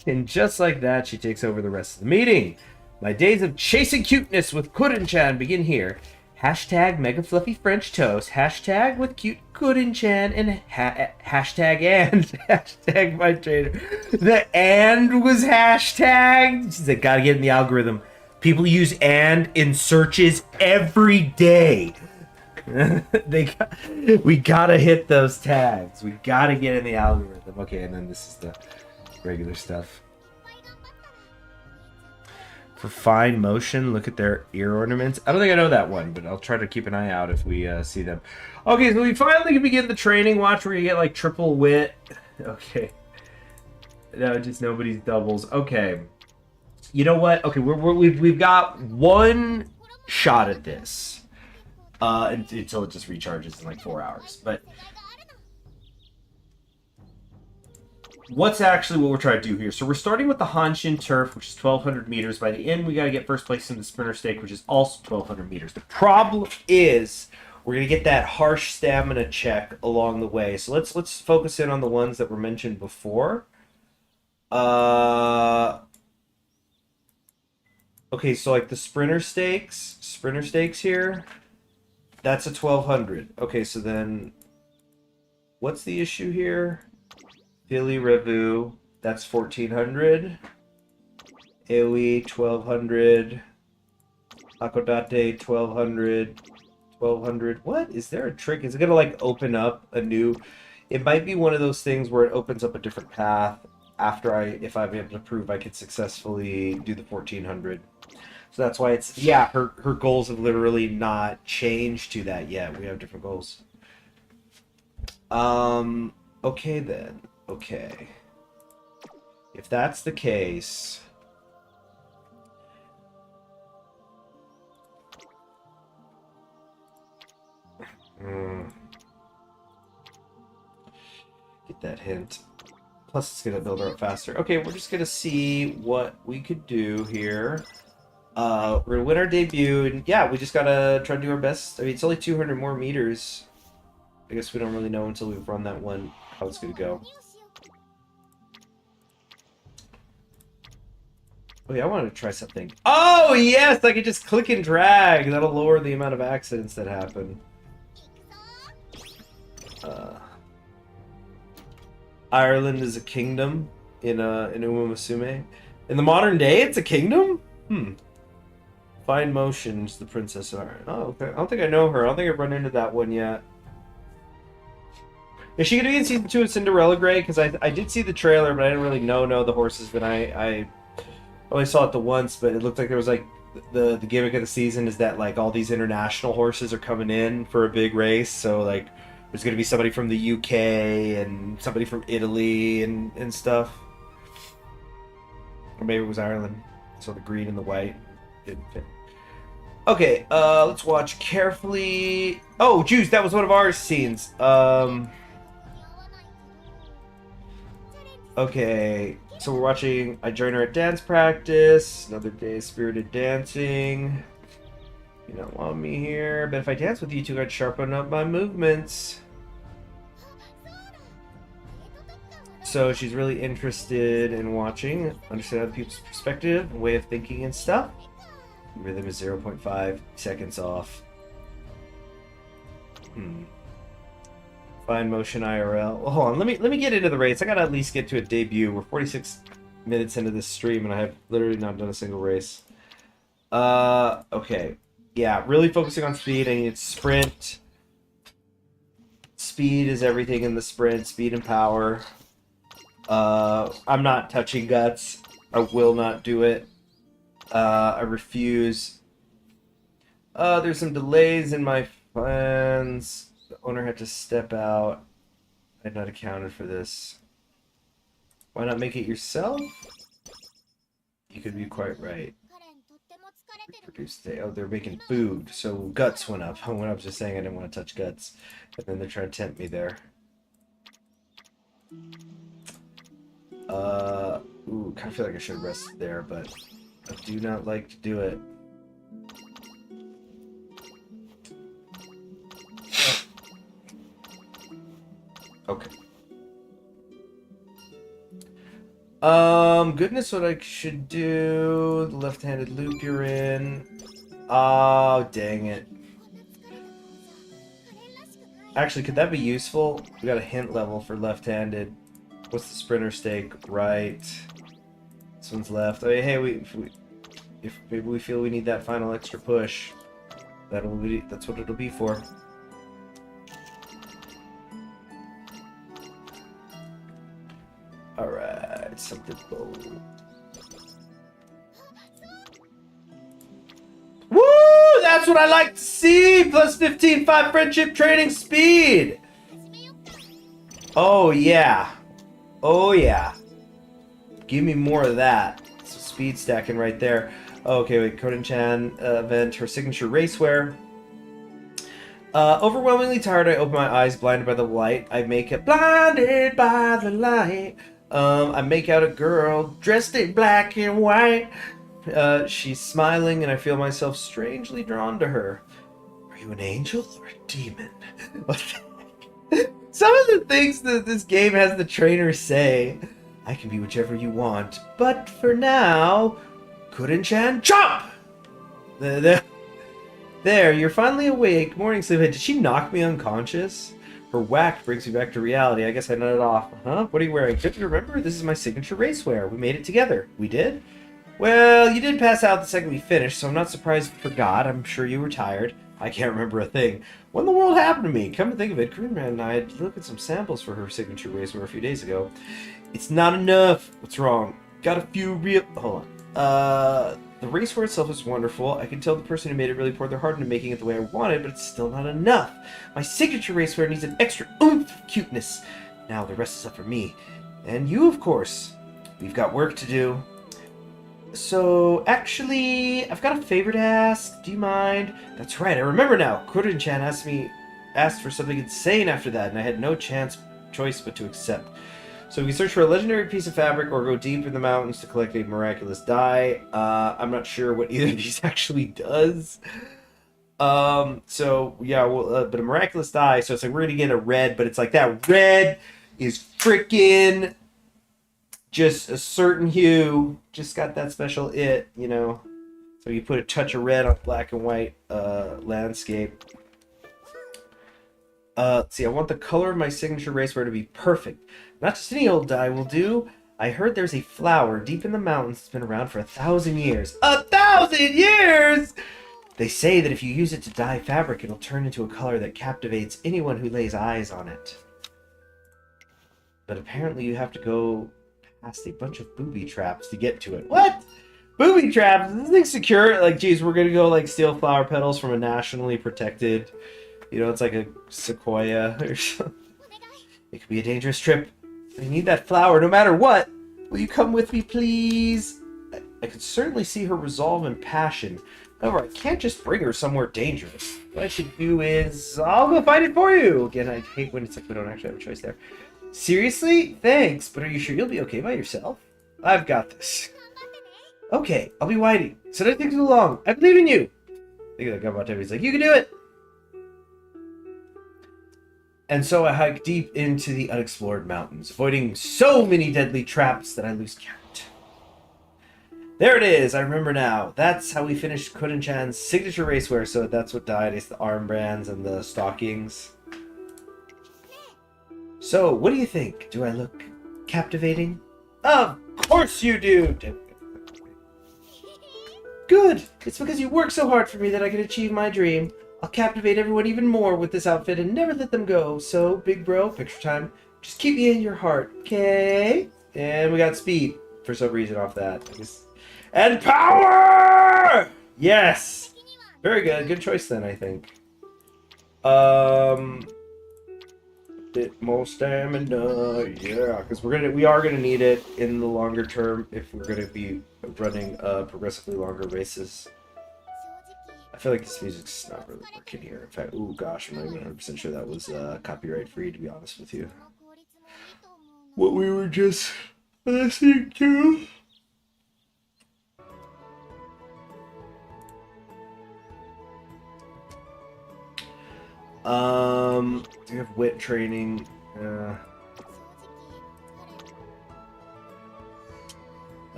And just like that, she takes over the rest of the meeting. My days of chasing cuteness with Curren-chan begin here. Hashtag mega fluffy French toast. Hashtag with cute Curren-chan and hashtag and hashtag my trainer. The and was hashtagged. She said, gotta get in the algorithm. People use and in searches every day. We gotta hit those tags. We gotta get in the algorithm. Okay, and then this is the regular stuff. For fine motion, look at their ear ornaments. I don't think I know that one, but I'll try to keep an eye out if we see them. Okay, so we finally can begin the training. Watch where you get like triple wit. Okay. No, just nobody's doubles. Okay. You know what? Okay, we've got one shot at this. Until it just recharges in like 4 hours. But what's actually what we're trying to do here? So we're starting with the Hanshin Turf, which is 1,200 meters. By the end, we got to get first place in the Sprinter Stake, which is also 1,200 meters. The problem is we're going to get that harsh stamina check along the way. So let's focus in on the ones that were mentioned before. Okay, so like the Sprinter Stakes here, that's a 1,200. Okay, so then what's the issue here? Philly Revu, that's 1,400. Aoi, 1,200. Hakodate, 1,200. 1,200. What? Is there a trick? Is it going to, like, open up a new... It might be one of those things where it opens up a different path after if I'm able to prove I could successfully do the 1,400. So that's why it's... Yeah, her goals have literally not changed to that yet. We have different goals. Okay, then. Okay. If that's the case... Get that hint. Plus it's going to build her up faster. Okay, we're just going to see what we could do here. We're going to win our debut, and yeah, we just got to try to do our best. I mean, it's only 200 more meters. I guess we don't really know until we've run that one how it's going to go. Oh yeah, I wanted to try something. Oh yes, I could just click and drag. That'll lower the amount of accidents that happen. Ireland is a kingdom in Uma Musume. In the modern day, it's a kingdom? Fine Motion's the Princess of Ireland. Oh, okay. I don't think I know her. I don't think I've run into that one yet. Is she going to be in season 2 of Cinderella Grey? Because I did see the trailer, but I didn't really know the horses. But I only saw it the once, but it looked like there was like the gimmick of the season is that like all these international horses are coming in for a big race. So like there's going to be somebody from the UK and somebody from Italy and stuff. Or maybe it was Ireland. So the green and the white didn't fit. Okay, let's watch carefully. Oh, juice, that was one of our scenes. Okay, so we're watching I Join Her at Dance Practice, another day of spirited dancing. You don't want me here, but if I dance with you two, I'd sharpen up my movements. So she's really interested in watching, understand other people's perspective, way of thinking and stuff. Rhythm is 0.5 seconds off. Fine Motion IRL. Well, hold on, let me get into the race. I gotta at least get to a debut. We're 46 minutes into this stream and I have literally not done a single race. Okay. Yeah, really focusing on speed. I need sprint. Speed is everything in the sprint. Speed and power. I'm not touching guts. I will not do it. I refuse. There's some delays in my plans. The owner had to step out. I had not accounted for this. Why not make it yourself? You could be quite right. Produce today. Oh, they're making food, so guts went up. When I was just saying I didn't want to touch guts, and then they're trying to tempt me there. Ooh, kind of feel like I should rest there, but I do not like to do it. Okay. Goodness, what I should do. The left-handed loop you're in. Oh, dang it. Actually, could that be useful? We got a hint level for left-handed. What's the sprinter stake? Right. This one's left. Oh, hey, if maybe we feel we need that final extra push, that's what it'll be for. Alright, something bold. Woo! That's what I like to see! Plus 15, 5 friendship training speed! Oh yeah. Oh yeah. Give me more of that. So speed stacking right there. Okay, wait, Curren-chan event, her signature racewear. Overwhelmingly tired, I open my eyes, blinded by the light. I make it blinded by the light. I make out a girl dressed in black and white. She's smiling and I feel myself strangely drawn to her. Are you an angel or a demon? Some of the things that this game has the trainer say. I can be whichever you want, but for now, Curren-chan, chop! There, you're finally awake. Morning, sleephead. Did she knock me unconscious? Her whack brings me back to reality. I guess I nodded off. Huh? What are you wearing? Don't you remember? This is my signature racewear. We made it together. We did? Well, you did pass out the second we finished, so I'm not surprised you forgot. I'm sure you were tired. I can't remember a thing. What in the world happened to me? Come to think of it, Curren and I had looked at some samples for her signature racewear a few days ago. It's not enough. What's wrong? Got a few real... Hold on. The racewear itself is wonderful. I can tell the person who made it really poured their heart into making it the way I wanted, but it's still not enough. My signature racewear needs an extra oomph of cuteness. Now the rest is up for me. And you, of course. We've got work to do. So, actually, I've got a favor to ask. Do you mind? That's right, I remember now. Curren-chan asked for something insane after that, and I had no choice but to accept. So we search for a legendary piece of fabric or go deep in the mountains to collect a miraculous dye. I'm not sure what either of these actually does. So, yeah, well, but a miraculous dye, so it's like we're going to get a red, but it's like that red is freaking just a certain hue. Just got that special it, you know. So you put a touch of red on black and white landscape. See, I want the color of my signature racewear to be perfect. Not just any old dye will do. I heard there's a flower deep in the mountains that's been around for 1,000 years. 1,000 years! They say that if you use it to dye fabric, it'll turn into a color that captivates anyone who lays eyes on it. But apparently you have to go past a bunch of booby traps to get to it. What? Booby traps? Is this thing secure? Like, geez, we're gonna go, like, steal flower petals from a nationally protected... You know, it's like a sequoia or something. It could be a dangerous trip. I need that flower no matter what. Will you come with me, please? I could certainly see her resolve and passion. However, I can't just bring her somewhere dangerous. What I should do is... I'll go find it for you! Again, I hate when it's like we don't actually have a choice there. Seriously? Thanks, but are you sure you'll be okay by yourself? I've got this. Okay, I'll be waiting. So don't take too long. I believe in you! Look at that Gumbo. He's like, you can do it! And so I hike deep into the unexplored mountains, avoiding so many deadly traps that I lose count. There it is, I remember now. That's how we finished Curren-chan's signature racewear, so that's what dyed. It's the armbands and the stockings. So, what do you think? Do I look captivating? Of course you do! Good! It's because you work so hard for me that I can achieve my dream. I'll captivate everyone even more with this outfit and never let them go. So, big bro, picture time. Just keep me in your heart, okay? And we got speed for some reason off that. And power! Yes! Very good. Good choice then, I think. Bit more stamina, yeah, because we are gonna need it in the longer term if we're gonna be running progressively longer races. I feel like this music's not really working here. In fact, oh gosh, I'm not even 100% sure that was copyright free, to be honest with you. What we were just listening to. We have wit training.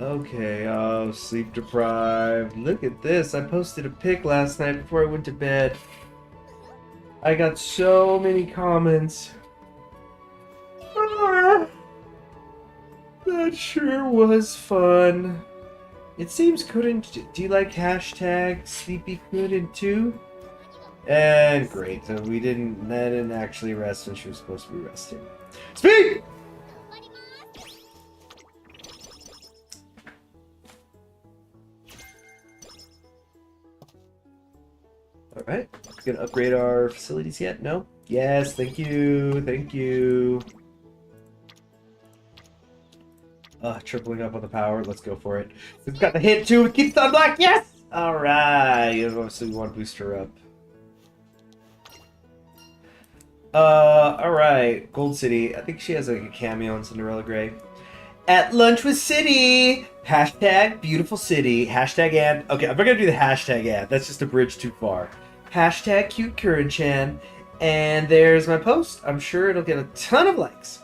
Okay, sleep deprived. Look at this. I posted a pic last night before I went to bed. I got so many comments. That sure was fun. It seems Curren. Do you like hashtag Sleepy Curren too? And great. So I didn't actually rest when she was supposed to be resting. Speak! Alright, we're gonna upgrade our facilities yet? No? Yes, thank you, thank you. Tripling up on the power, let's go for it. We've got the hit too, it keeps on black, yes! Alright, obviously we want to boost her up. Alright, Gold City, I think she has like a cameo in Cinderella Grey. At lunch with City! Hashtag beautiful city. Hashtag and. Okay, I'm not gonna do the hashtag and. That's just a bridge too far. Hashtag cute Curren-chan. And there's my post. I'm sure it'll get a ton of likes.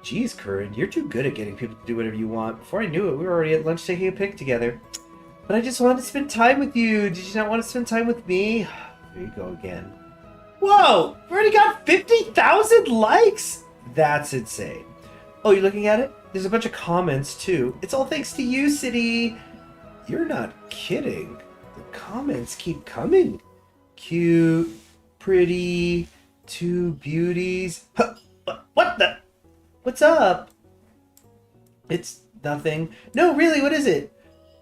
Jeez, Curren, you're too good at getting people to do whatever you want. Before I knew it, we were already at lunch taking a pic together. But I just wanted to spend time with you. Did you not want to spend time with me? There you go again. Whoa! We already got 50,000 likes! That's insane. Oh, you're looking at it? There's a bunch of comments, too. It's all thanks to you, City. You're not kidding. The comments keep coming. Cute, pretty, two beauties. Huh, what the? What's up? It's nothing. No, really, what is it?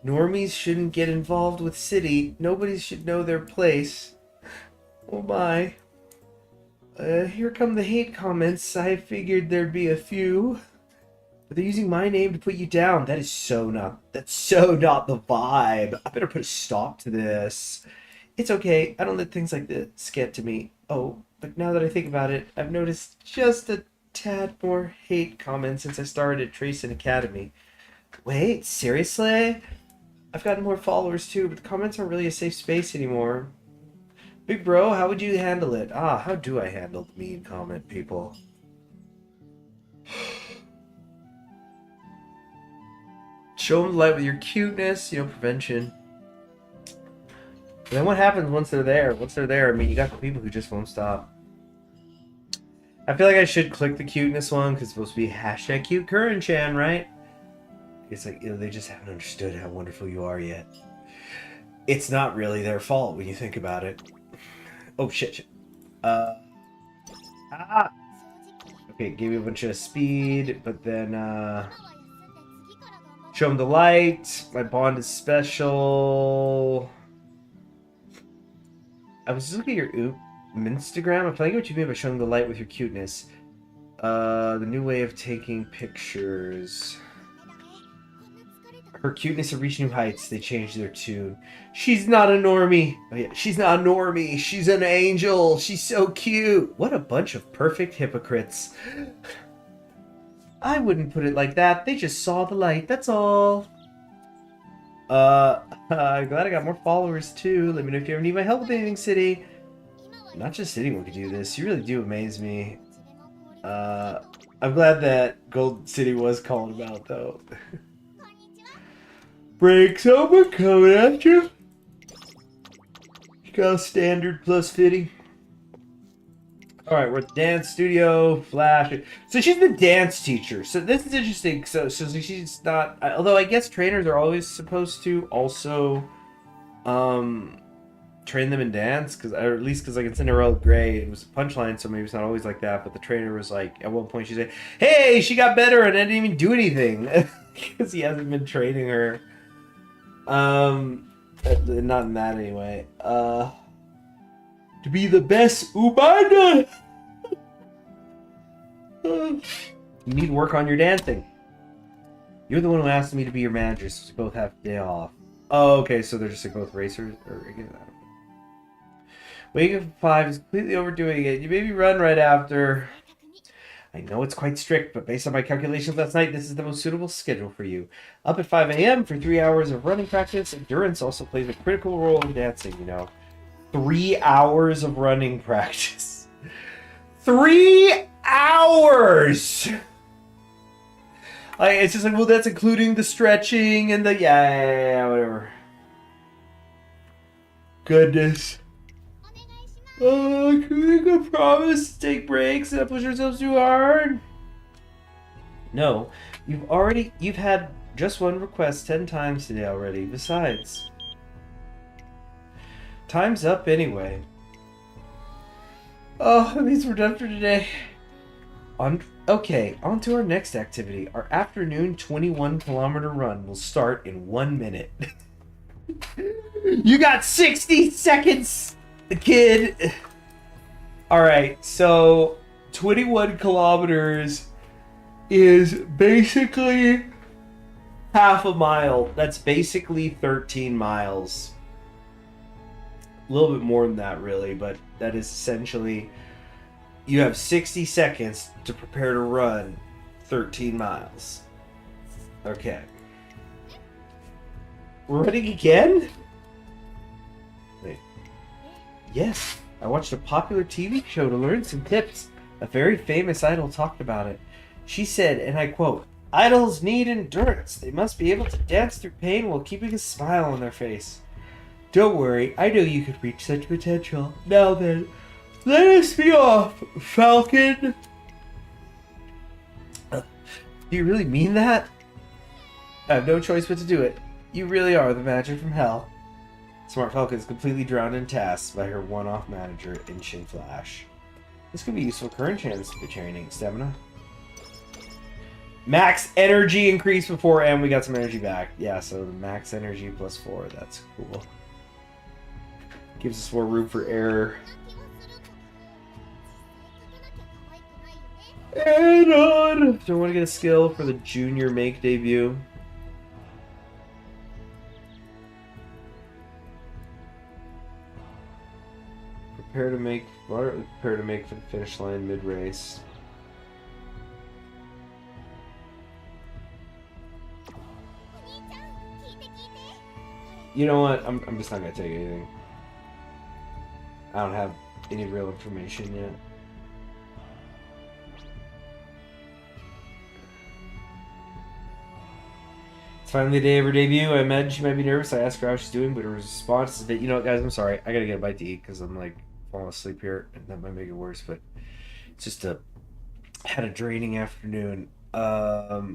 Normies shouldn't get involved with City. Nobody should know their place. Oh my. Here come the hate comments. I figured there'd be a few. But they're using my name to put you down. That's so not the vibe. I better put a stop to this. It's okay. I don't let things like this get to me. Oh, but now that I think about it, I've noticed just a tad more hate comments since I started at Tracing Academy. Wait, seriously? I've gotten more followers too, but the comments aren't really a safe space anymore. Big bro, how would you handle it? How do I handle the mean comment people? Show them the light with your cuteness, prevention. And then what happens once they're there? Once they're there, I mean, you got the people who just won't stop. I feel like I should click the cuteness one because it's supposed to be hashtag cute Curren-chan, right? It's like, they just haven't understood how wonderful you are yet. It's not really their fault when you think about it. Oh, shit. Okay, give me a bunch of speed, but then, show them the light. My bond is special. I was just looking at your Instagram. I'm playing what you mean by showing the light with your cuteness. The new way of taking pictures. Her cuteness has reached new heights. They changed their tune. She's not a normie. Oh, yeah. She's not a normie. She's an angel. She's so cute. What a bunch of perfect hypocrites. I wouldn't put it like that. They just saw the light. That's all. I'm glad I got more followers too. Let me know if you ever need my help with anything, City. Not just anyone could do this. You really do amaze me. I'm glad that Gold City was called out though. Breaks over, coming at you. You got a standard plus 50. Alright, we're at the dance studio. Flash. So she's the dance teacher. So this is interesting. So she's not... Although I guess trainers are always supposed to also train them in dance. Or at least because like in Cinderella Grey, it was a punchline, so maybe it's not always like that. But the trainer was like, at one point she said, hey, she got better and I didn't even do anything. Because he hasn't been training her. Not in that anyway. To be the best Ubanda! You need work on your dancing. You're the one who asked me to be your manager, so we both have a day off. Oh, okay, so they're just like both racers? Or, again, I don't know. Waking up at 5 is completely overdoing it. You maybe run right after. I know it's quite strict, but based on my calculations last night, this is the most suitable schedule for you. Up at 5 a.m. for 3 hours of running practice. Endurance also plays a critical role in dancing, you know. 3 hours of running practice. 3 hours! Like, it's just like, well, that's including the stretching and the... Yeah, whatever. Goodness. Oh, can we make a promise to take breaks and not push ourselves too hard? No. You've had just one request 10 times today already. Besides... Time's up anyway. Oh, that means we're done for today. Okay, on to our next activity. Our afternoon 21-kilometer run will start in 1 minute. You got 60 seconds, kid. Alright, so 21 kilometers is basically half a mile. That's basically 13 miles. A little bit more than that, really, but that is essentially... You have 60 seconds to prepare to run 13 miles. Okay. We're running again? Wait. Yes, I watched a popular TV show to learn some tips. A very famous idol talked about it. She said, and I quote, "Idols need endurance. They must be able to dance through pain while keeping a smile on their face. Don't worry, I know you could reach such potential. Now then, let us be off, Falcon." Do you really mean that? I have no choice but to do it. You really are the manager from hell. Smart Falcon is completely drowned in tasks by her one-off manager, Inshin Flash. This could be useful Curren-chan's training. Stamina. Max energy increase before, and we got some energy back. Yeah, so the max energy plus 4. That's cool. Gives us more room for error. And on! Do I want to get a skill for the junior make debut? Prepare to make for the finish line mid-race. You know what? I'm just not gonna take anything. I don't have any real information yet. It's finally the day of her debut. I imagine she might be nervous. I asked her how she's doing, but her response is that, you know what, guys, I'm sorry. I gotta get a bite to eat because I'm like falling asleep here, and that might make it worse, but it's just a Had a draining afternoon. Bear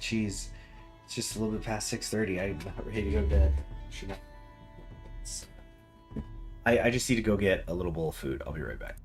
cheese. It's just a little bit past 6:30. I'm not ready to go to bed. Should not. I just need to go get a little bowl of food. I'll be right back.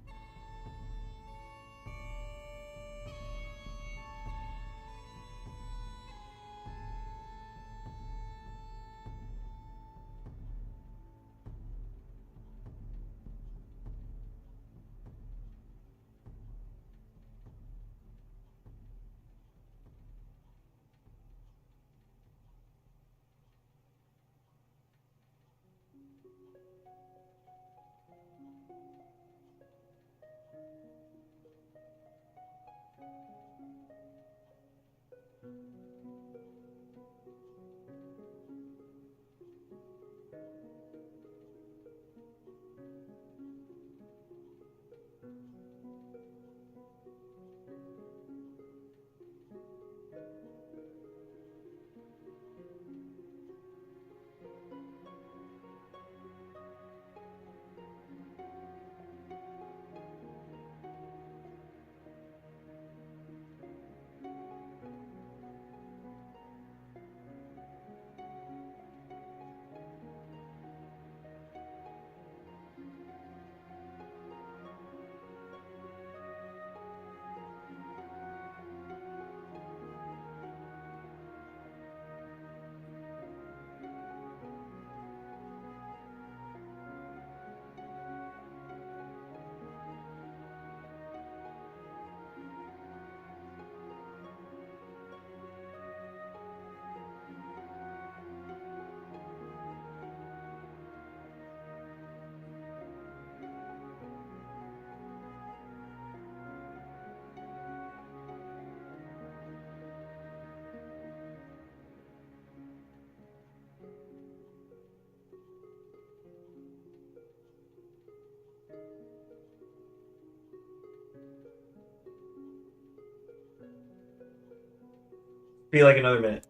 Be like another minute.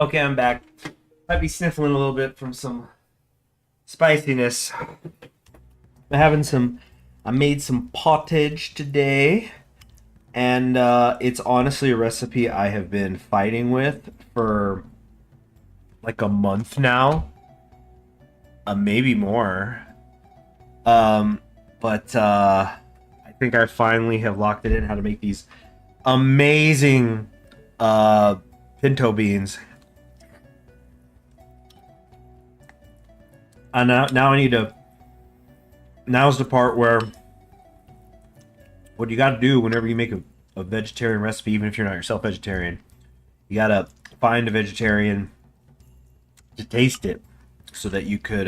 Okay, I'm back. Might be sniffling a little bit from some spiciness. I'm having some. I made some pottage today, and it's honestly a recipe I have been fighting with for like a month now, maybe more. Um, but I think I finally have locked it in how to make these amazing pinto beans. And now I need to. Now's the part where what you got to do whenever you make a vegetarian recipe, even if you're not yourself vegetarian, you got to find a vegetarian to taste it so that you could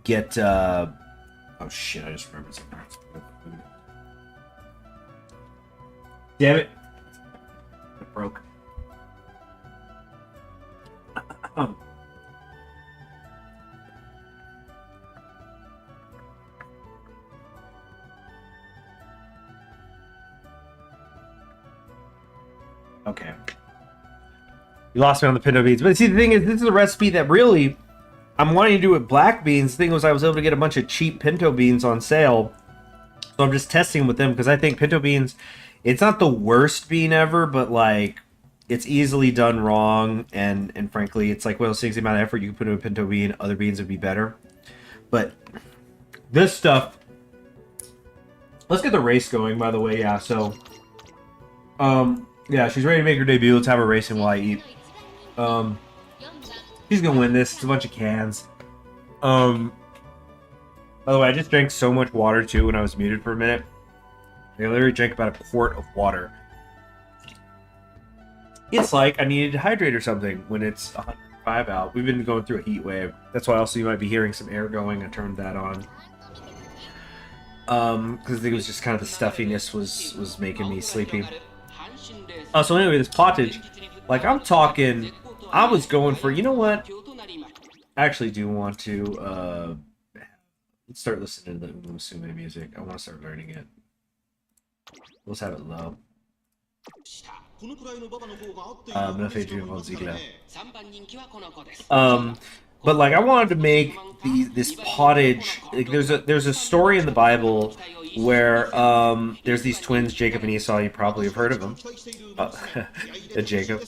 get oh shit, I just remembered something. Damn it. It broke. Okay. You lost me on the pinto beans. But see, the thing is, this is a recipe that really I'm wanting to do with black beans. The thing was, I was able to get a bunch of cheap pinto beans on sale. So I'm just testing with them because I think pinto beans, it's not the worst bean ever, but like it's easily done wrong. And frankly, it's like one of those things, the amount of effort you can put into a pinto bean, other beans would be better. But this stuff, let's get the race going, by the way. Yeah, so yeah, she's ready to make her debut. Let's have her racing while I eat. She's gonna win this. It's a bunch of cans. By the way, I just drank so much water too when I was muted for a minute. I literally drank about a quart of water. It's like I needed to hydrate or something when it's 105 out. We've been going through a heat wave. That's why also you might be hearing some air going. I turned that on. Because I think it was just kind of the stuffiness was making me sleepy. So anyway, this pottage, like I'm talking, I was going for, you know what? I actually do want to let's start listening to the Umusume music. I want to start learning it. Let's have it low. But like I wanted to make this pottage. Like there's a story in the Bible where there's these twins, Jacob and Esau. You probably have heard of them, Jacob,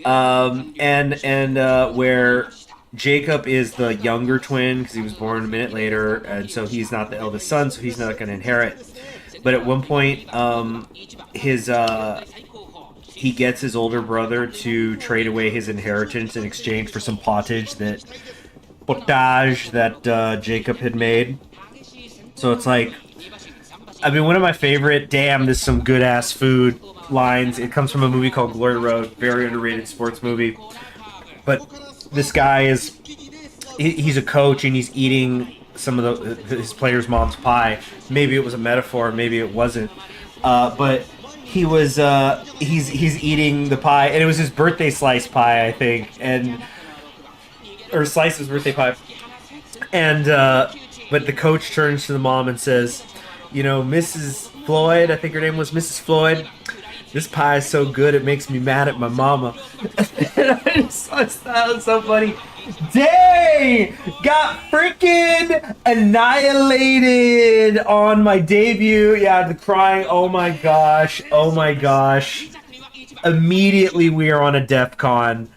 and where Jacob is the younger twin because he was born a minute later, and so he's not the eldest son, so he's not going to inherit. But at one point, he gets his older brother to trade away his inheritance in exchange for some pottage that Jacob had made. So it's like, I mean, one of my favorite, damn, this is some good ass food lines. It comes from a movie called Glory Road, very underrated sports movie. But this guy he's a coach and he's eating some of his player's mom's pie. Maybe it was a metaphor, maybe it wasn't. But he was he's eating the pie, and it was his birthday slice pie, I think, or slice his birthday pie. And but the coach turns to the mom and says, you know, Mrs. Floyd, I think her name was Mrs. Floyd, this pie is so good it makes me mad at my mama. That was so funny. Dang! Got freaking annihilated on my debut. Yeah, the crying. Oh my gosh. Oh my gosh. Immediately we are on a DEF CON.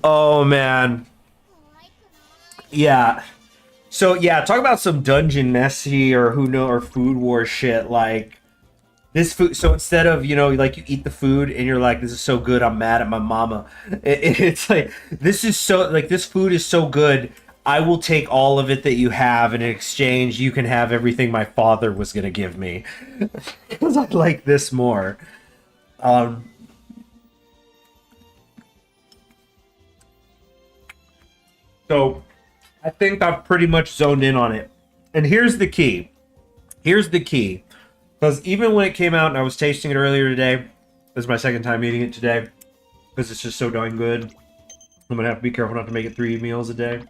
Oh man. Yeah. So yeah, talk about some dungeon messy or food war shit. Like this food. So instead of, you know, like you eat the food and you're like, this is so good, I'm mad at my mama. It's like, this is so, like, this food is so good, I will take all of it that you have, and in exchange you can have everything my father was gonna give me. Because I like this more. So I think I've pretty much zoned in on it. And here's the key. Because even when it came out and I was tasting it earlier today, this is my second time eating it today, because it's just so darn good. I'm going to have to be careful not to make it 3 meals a day.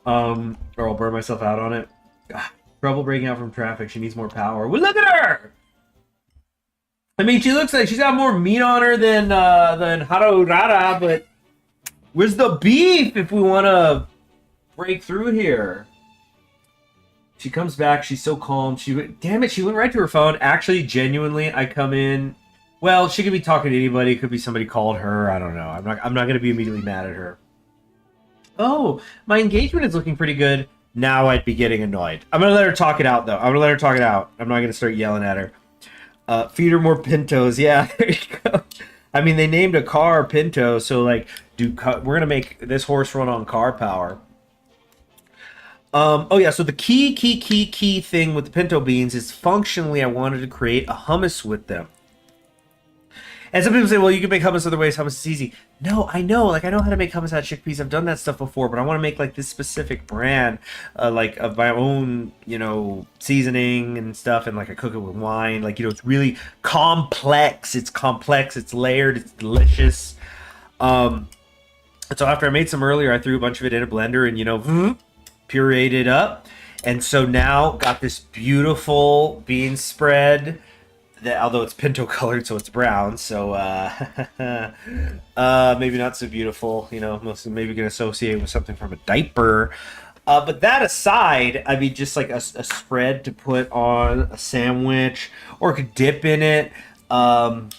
Or I'll burn myself out on it. God, trouble breaking out from traffic. She needs more power. Well, look at her! I mean, she looks like she's got more meat on her than Harurara, but where's the beef if we want to break through here? She comes back. She's so calm. Damn it, she went right to her phone. Actually, genuinely, I come in. Well, she could be talking to anybody. It could be somebody called her. I don't know. I'm not going to be immediately mad at her. Oh, my engagement is looking pretty good. Now I'd be getting annoyed. I'm going to let her talk it out, though. I'm not going to start yelling at her. Feed her more Pintos. Yeah, there you go. I mean, they named a car Pinto, so, like, we're going to make this horse run on car power. Oh yeah, so the key thing with the pinto beans is functionally I wanted to create a hummus with them. And some people say, well, you can make hummus other ways. Hummus is easy. No, I know. Like, I know how to make hummus out of chickpeas. I've done that stuff before, but I want to make, like, this specific brand, like, of my own, you know, seasoning and stuff, and, like, I cook it with wine. Like, you know, it's really complex. It's complex. It's layered. It's delicious. So after I made some earlier, I threw a bunch of it in a blender and, you know, pureed it up. And so now got this beautiful bean spread that, although it's pinto colored, so it's brown, so maybe not so beautiful, you know, maybe can associate with something from a diaper. But that aside, I mean, just like a spread to put on a sandwich or could dip in it. But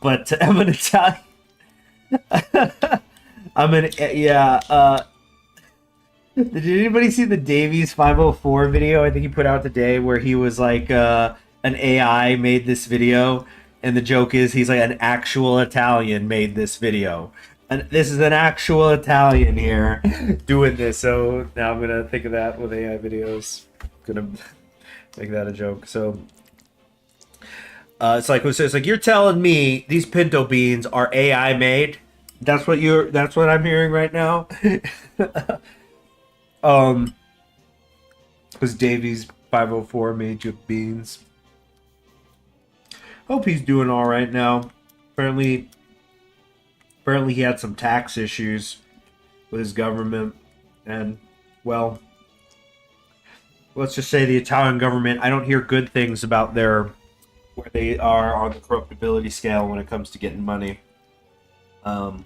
I'm gonna tell you, did anybody see the Davies 504 video I think he put out today where he was like, an AI made this video, and the joke is he's like, an actual Italian made this video. And this is an actual Italian here doing this, so now I'm gonna think of that with AI videos. Gonna make that a joke. So it's like you're telling me these pinto beans are AI made? That's what I'm hearing right now. Because Davies 504 made you beans. Hope he's doing all right now. Apparently he had some tax issues with his government, and well, let's just say the Italian government, I don't hear good things about where they are on the corruptibility scale when it comes to getting money. Not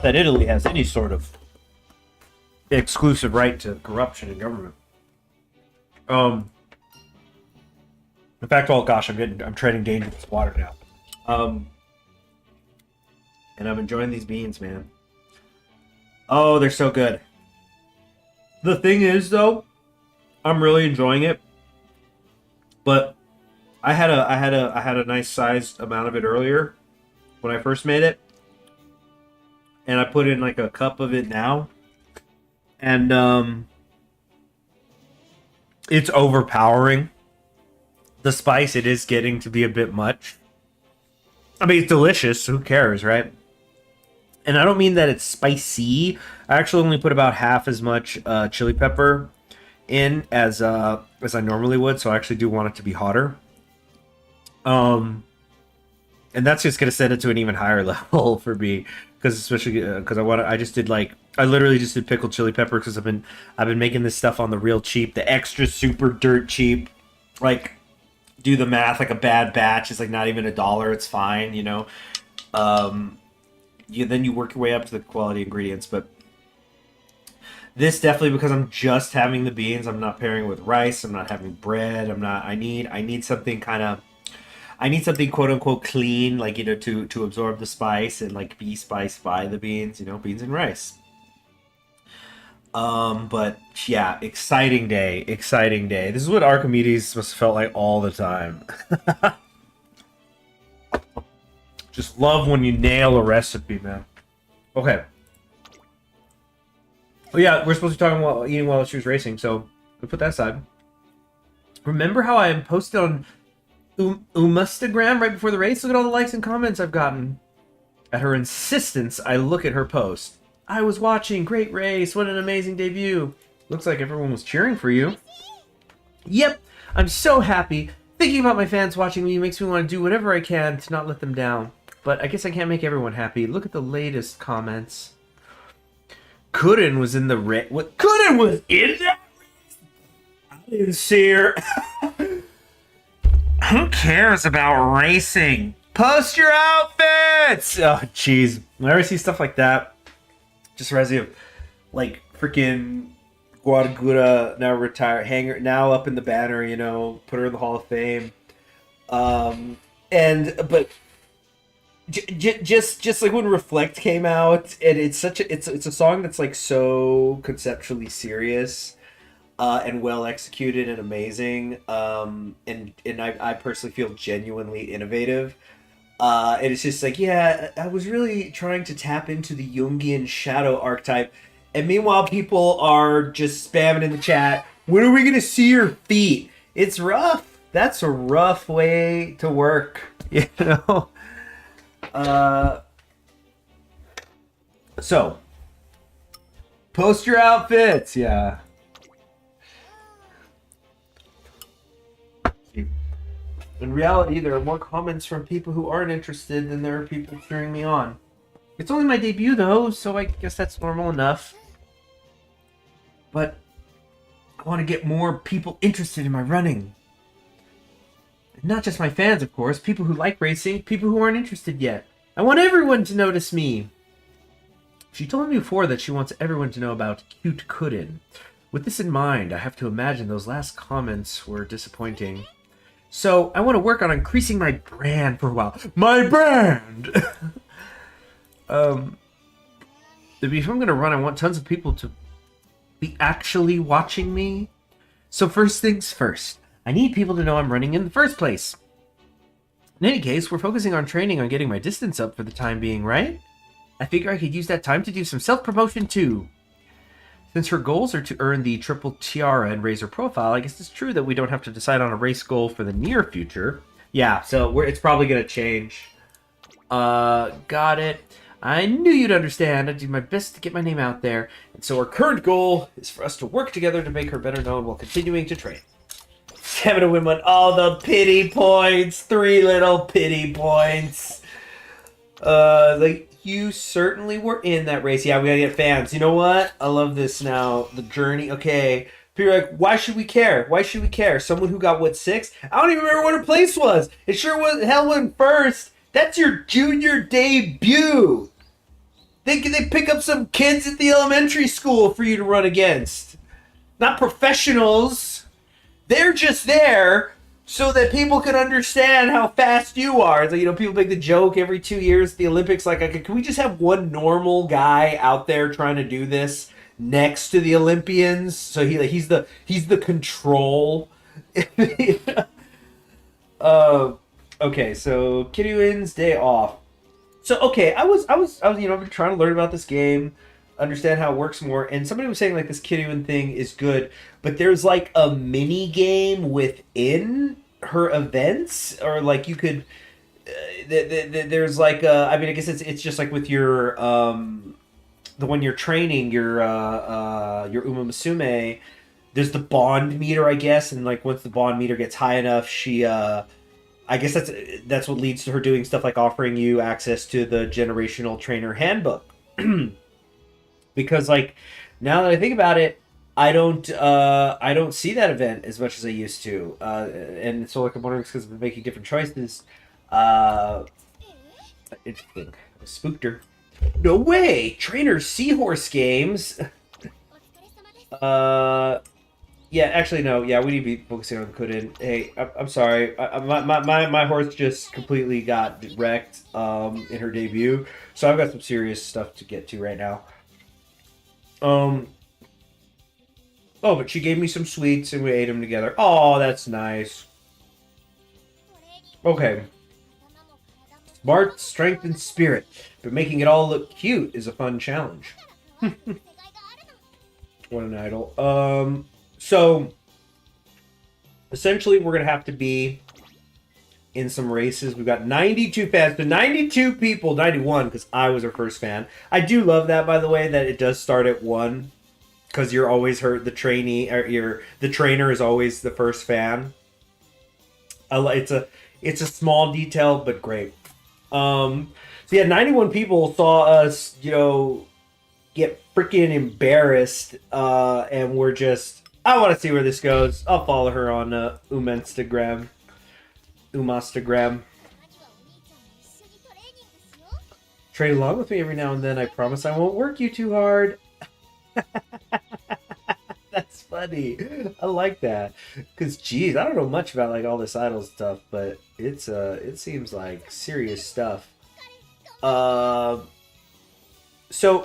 that Italy has any sort of exclusive right to corruption in government. In fact, oh gosh, I'm treading dangerous water now. And I'm enjoying these beans, man. Oh, they're so good. The thing is, though, I'm really enjoying it. But I had a nice sized amount of it earlier when I first made it. And I put in like a cup of it now. And it's overpowering. The spice, it is getting to be a bit much. I mean, it's delicious. Who cares, right? And I don't mean that it's spicy. I actually only put about half as much chili pepper in as I normally would. So I actually do want it to be hotter. And that's just gonna send it to an even higher level for me, because especially because I literally just did pickled chili pepper because I've been making this stuff on the real cheap, the extra super dirt cheap. Like, do the math, like a bad batch is like not even $1. It's fine, you know. Then you work your way up to the quality ingredients, but this definitely, because I'm just having the beans, I'm not pairing it with rice, I'm not having bread, I need something quote unquote clean, like, you know, to absorb the spice and like be spiced by the beans, you know, beans and rice. But yeah, exciting day. This is what Archimedes must have felt like all the time. Just love when you nail a recipe, man. Okay. Oh yeah, we're supposed to be talking while eating while she was racing, so we put that aside. Remember how I posted on Umustagram right before the race? Look at all the likes and comments I've gotten. At her insistence, I look at her post. I was watching, great race, what an amazing debut. Looks like everyone was cheering for you. Yep, I'm so happy. Thinking about my fans watching me makes me want to do whatever I can to not let them down. But I guess I can't make everyone happy. Look at the latest comments. Curren was in the race. What? Curren was in that race? I didn't see her. Who cares about racing? Post your outfits! Oh, jeez. Whenever I see stuff like that, just reminds me of, like, freaking Guadagura, now retired, now up in the banner, you know, put her in the Hall of Fame. But just like when Reflect came out, and it's a song that's like so conceptually serious, and well executed and amazing, and I personally feel genuinely innovative. And it's just like, yeah, I was really trying to tap into the Jungian shadow archetype, and meanwhile people are just spamming in the chat, when are we gonna see your feet? It's rough. That's a rough way to work, you know? So, post your outfits, yeah. In reality, there are more comments from people who aren't interested than there are people cheering me on. It's only my debut, though, so I guess that's normal enough. But I want to get more people interested in my running. Not just my fans, of course, people who like racing, people who aren't interested yet. I want everyone to notice me. She told me before that she wants everyone to know about cute Curren. With this in mind, I have to imagine those last comments were disappointing. So, I want to work on increasing my brand for a while. My brand! If I'm going to run, I want tons of people to be actually watching me. So first things first, I need people to know I'm running in the first place. In any case, we're focusing on training on getting my distance up for the time being, right? I figure I could use that time to do some self-promotion too. Since her goals are to earn the triple tiara and raise her profile, I guess it's true that we don't have to decide on a race goal for the near future. Yeah, so it's probably going to change. Got it. I knew you'd understand. I do my best to get my name out there. And so our current goal is for us to work together to make her better known while continuing to train. 7 to win 1. All the pity points. 3 little pity points. Like, you certainly were in that race. Yeah, we gotta get fans. You know what? I love this now. The journey. Okay. People are like, why should we care? Why should we care? Someone who got, what, 6? I don't even remember what her place was. It sure was hell went first. That's your junior debut. They pick up some kids at the elementary school for you to run against. Not professionals. They're just there so that people can understand how fast you are. It's like, you know, people make the joke every 2 years at the Olympics, like, can we just have one normal guy out there trying to do this next to the Olympians? So he's the control. Okay, so Kiryuin's day off. So okay, I was you know, I've been trying to learn about this game, understand how it works more, and somebody was saying like this Kiryuin thing is good, but there's like a mini game within her events, or like you could there's like I mean, I guess it's just like with your the one you're training, your Uma Musume, there's the bond meter, I guess, and like once the bond meter gets high enough, she I guess that's what leads to her doing stuff like offering you access to the generational trainer handbook. Because like now that I think about it, I don't see that event as much as I used to. And so like I'm wondering because I've been making different choices. Interesting. I spooked her. No way! Trainer Seahorse games. Yeah, actually, no. Yeah, we need to be focusing on Curren. Hey, I'm sorry. My horse just completely got wrecked in her debut. So I've got some serious stuff to get to right now. Oh, but she gave me some sweets and we ate them together. Oh, that's nice. Okay. Smart, strength, and spirit. But making it all look cute is a fun challenge. What an idol. So, essentially, we're going to have to be in some races. We've got 92 fans, so 92 people, 91, because I was her first fan. I do love that, by the way, that it does start at 1, because you're always the trainee, or the trainer is always the first fan. It's a small detail, but great. So yeah, 91 people saw us, you know, get freaking embarrassed, and we're just... I want to see where this goes. I'll follow her on Umastagram. Train along with me every now and then. I promise I won't work you too hard. That's funny. I like that. Because, geez, I don't know much about like all this idol stuff, but it seems like serious stuff. So,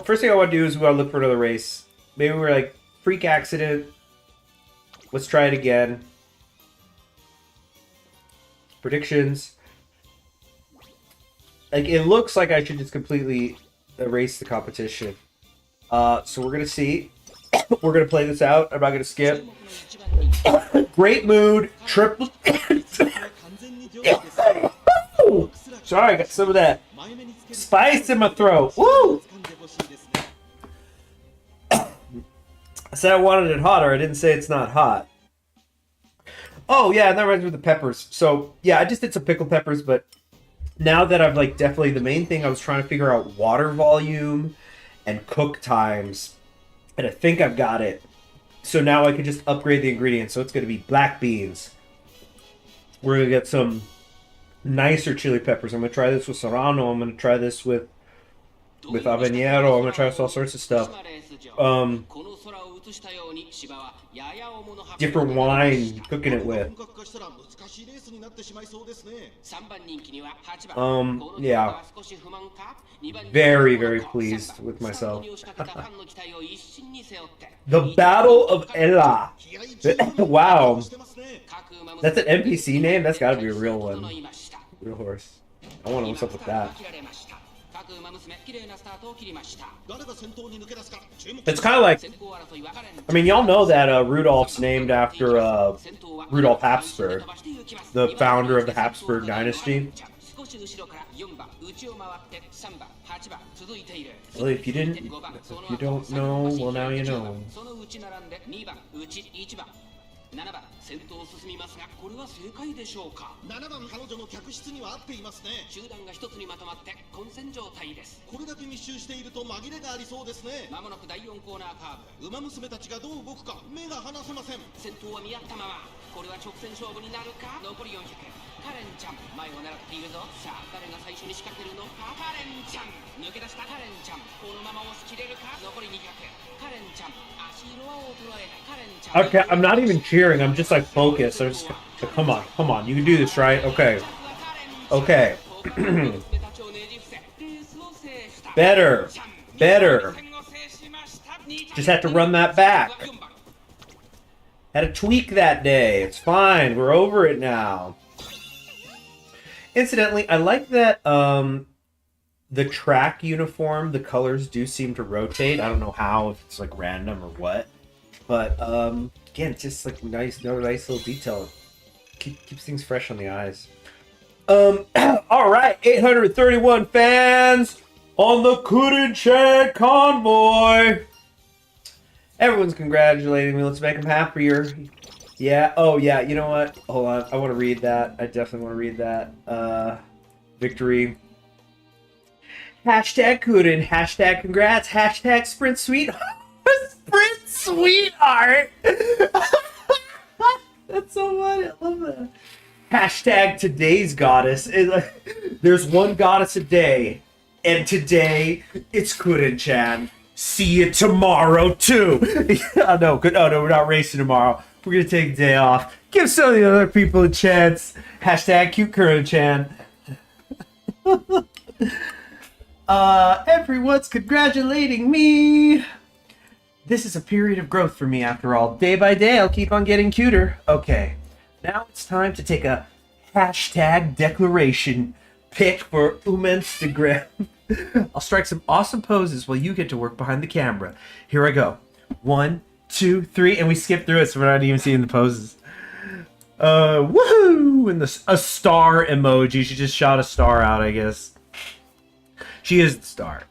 first thing I want to do is we want to look for another race. Maybe we're like, freak accident. Let's try it again. Predictions. Like, it looks like I should just completely erase the competition. So we're going to see. We're going to play this out. I'm not going to skip. Great mood. Triple Sorry, I got some of that spice in my throat. Woo! I said I wanted it hotter. I didn't say it's not hot. Oh, yeah, and that reminds me of the peppers. So, yeah, I just did some pickled peppers, but now that I've, like, definitely the main thing, I was trying to figure out water volume and cook times, and I think I've got it. So now I can just upgrade the ingredients. So it's going to be black beans. We're going to get some nicer chili peppers. I'm going to try this with serrano. I'm going to try this with habanero. I'm going to try all sorts of stuff. Different wine, cooking it with. Yeah. Very, very pleased with myself. The Battle of Ella. Wow. That's an NPC name? That's got to be a real one. Real horse. I want to what's up with that. It's kind of like, I mean, y'all know that Rudolph's named after Rudolf Habsburg, the founder of the Habsburg dynasty. Well, if you don't know, well, now you know. 7番先頭を進みますが、これは正解でしょうか。7番彼女の客室には合っていますね。集団が一つにまとまって混戦状態です。これだけ密集していると紛れがありそうですね。まもなく第4コーナーカーブ。馬娘たちがどう動くか目が離せません。先頭は見合ったまま。これは直線勝負になるか。残り400。カレンちゃん前を狙っているぞ。さあ誰が最初に仕掛けるのか。カレンちゃん抜け出したカレンちゃんこのまま押し切れるか。残り200。カレンちゃん足色は衰えない。カレンちゃん Okay, I'm not even cheering. I'm just like focused. I'm just come on. You can do this, right? Okay. Better. Just had to run that back. Had a tweak that day. It's fine. We're over it now. Incidentally, I like that the track uniform, the colors do seem to rotate. I don't know how, if it's like random or what. But again, it's just like nice little detail. Keeps things fresh on the eyes. All right, 831 fans on the Curren convoy. Everyone's congratulating me. Let's make them happier. Yeah. Oh, yeah. You know what? Hold on. I want to read that. I definitely want to read that. Victory. Hashtag Curren. Hashtag congrats. Hashtag sprint sweetheart. Sprint sweetheart. That's so funny. I love that. Hashtag today's goddess. There's one goddess a day. And today, it's Curren-chan. See you tomorrow, too. No, we're not racing tomorrow. We're going to take a day off. Give some of the other people a chance. Hashtag cute Curren-chan. Everyone's congratulating me. This is a period of growth for me, after all. Day by day, I'll keep on getting cuter. Okay, now it's time to take a hashtag declaration pic for Instagram. I'll strike some awesome poses while you get to work behind the camera. Here I go. 1, 2, 3, and we skip through it, so we're not even seeing the poses. Woohoo! And a star emoji. She just shot a star out, I guess. She is the star.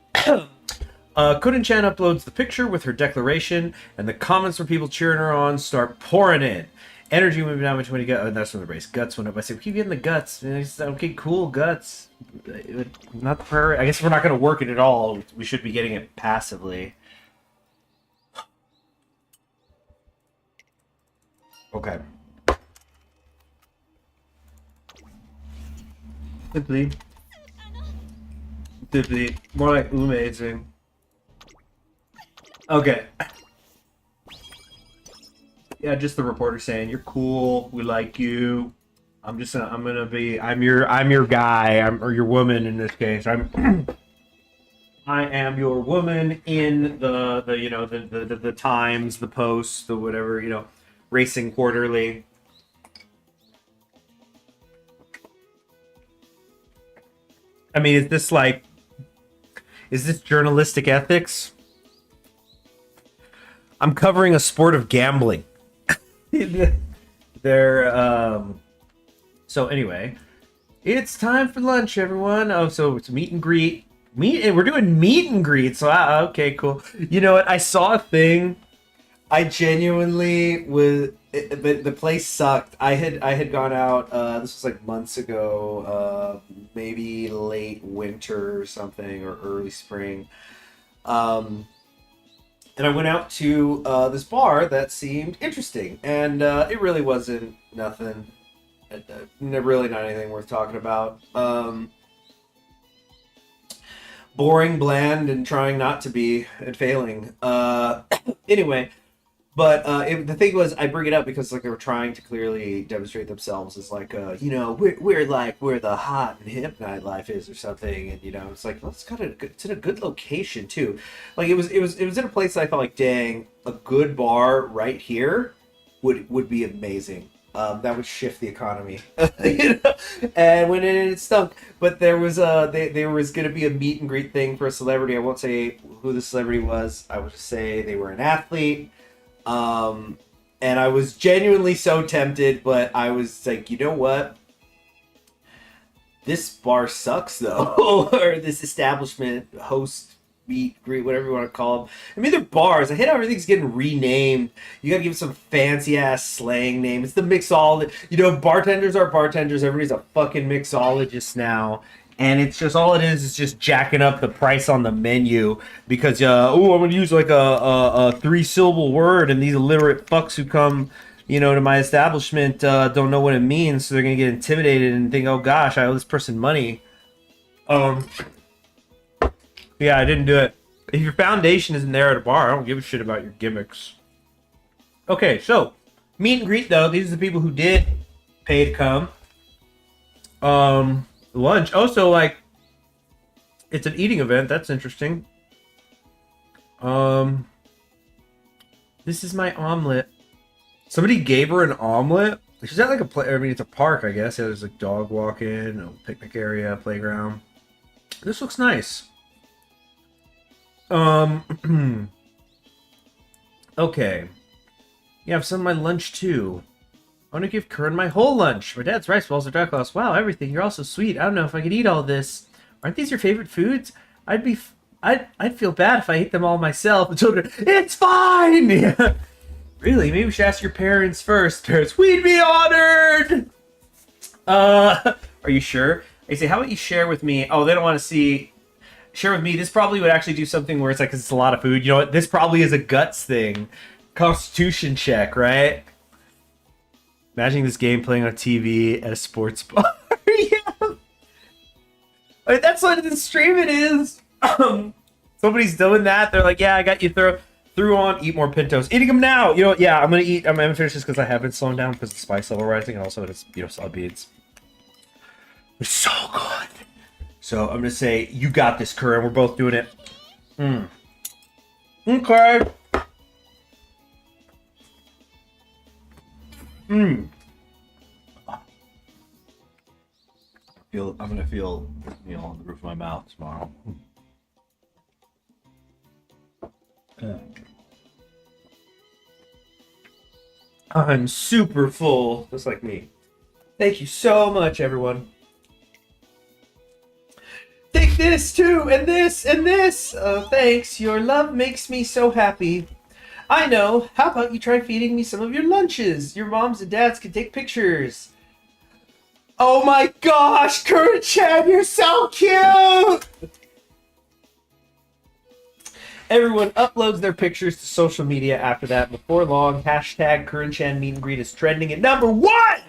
Curren-chan uploads the picture with her declaration, and the comments from people cheering her on start pouring in. Energy moving down between the guts. Oh, that's from the race. Guts went up. I said, we keep getting the guts. And I said, okay, cool, guts. Not the priority. I guess we're not going to work it at all. We should be getting it passively. Okay. Simply. More like amazing. Okay. Yeah, just the reporter saying you're cool. We like you. I'm your guy. Or your woman in this case. I am your woman in the Times, the Post, the whatever, Racing Quarterly. I mean, is this journalistic ethics? I'm covering a sport of gambling. They're So anyway, it's time for lunch, everyone. Oh, so it's meet and greet. We're doing meet and greet. So okay, cool. You know what? I saw a thing. I genuinely was. The place sucked. I had gone out. This was like months ago. Maybe late winter or something, or early spring. Um, and I went out to this bar that seemed interesting, and it really wasn't nothing. Really not anything worth talking about. Boring, bland, and trying not to be, and failing. Anyway, but the thing was, I bring it up because like they were trying to clearly demonstrate themselves as like, we're like where the hot and hip nightlife is or something, and it's like, well, it's in a good location too. Like it was in a place that I felt like, dang, a good bar right here would be amazing. That would shift the economy, and when it stunk. But there was there was going to be a meet and greet thing for a celebrity. I won't say who the celebrity was. I will just say they were an athlete. And I was genuinely so tempted, but I was like, you know what? This bar sucks, though, or this establishment, host, meet, greet, whatever you want to call them. I mean, they're bars. I hate how everything's getting renamed. You gotta give it some fancy-ass slang name. It's the mixologist. Bartenders are bartenders. Everybody's a fucking mixologist now. And it's just, all it is just jacking up the price on the menu because, I'm going to use like a 3-syllable word, and these illiterate fucks who come, to my establishment don't know what it means, so they're going to get intimidated and think, oh gosh, I owe this person money. Yeah, I didn't do it. If your foundation isn't there at a bar, I don't give a shit about your gimmicks. Okay, so, meet and greet though, these are the people who did pay to come. Lunch. Also, like, it's an eating event. That's interesting. This is my omelet. Somebody gave her an omelet. She's at like a play. I mean, it's a park, I guess. Yeah, there's like dog walking, a picnic area, playground. This looks nice. Okay. You have some of my lunch too. I want to give Curren my whole lunch. My dad's rice balls are dark sauce. Wow, everything. You're all so sweet. I don't know if I could eat all this. Aren't these your favorite foods? I'd feel bad if I ate them all myself. The children, it's fine. Really? Maybe we should ask your parents first. Parents, we'd be honored. Are you sure? They say, how about you share with me? Oh, they don't want to see. Share with me. This probably would actually do something where it's like, 'cause it's a lot of food. You know what? This probably is a guts thing. Constitution check, right? Imagining this game playing on TV at a sports bar. Yeah. Like, that's what the stream it is. Somebody's doing that. They're like, yeah, I got you through on. Eat more pintos. Eating them now. Yeah, I'm gonna finish this because I have been slowing down because the spice level rising, and also it's solid beans. It's so good. So I'm gonna say, you got this, Curren. We're both doing it. Okay. I'm gonna feel this meal on the roof of my mouth tomorrow. I'm super full, just like me. Thank you so much, everyone. Take this too, and this, and this. Thanks. Your love makes me so happy. I know. How about you try feeding me some of your lunches? Your moms and dads can take pictures. Oh my gosh, Curren Chan, you're so cute! Everyone uploads their pictures to social media after that. Before long, hashtag Curren Chan meet and greet is trending at #1!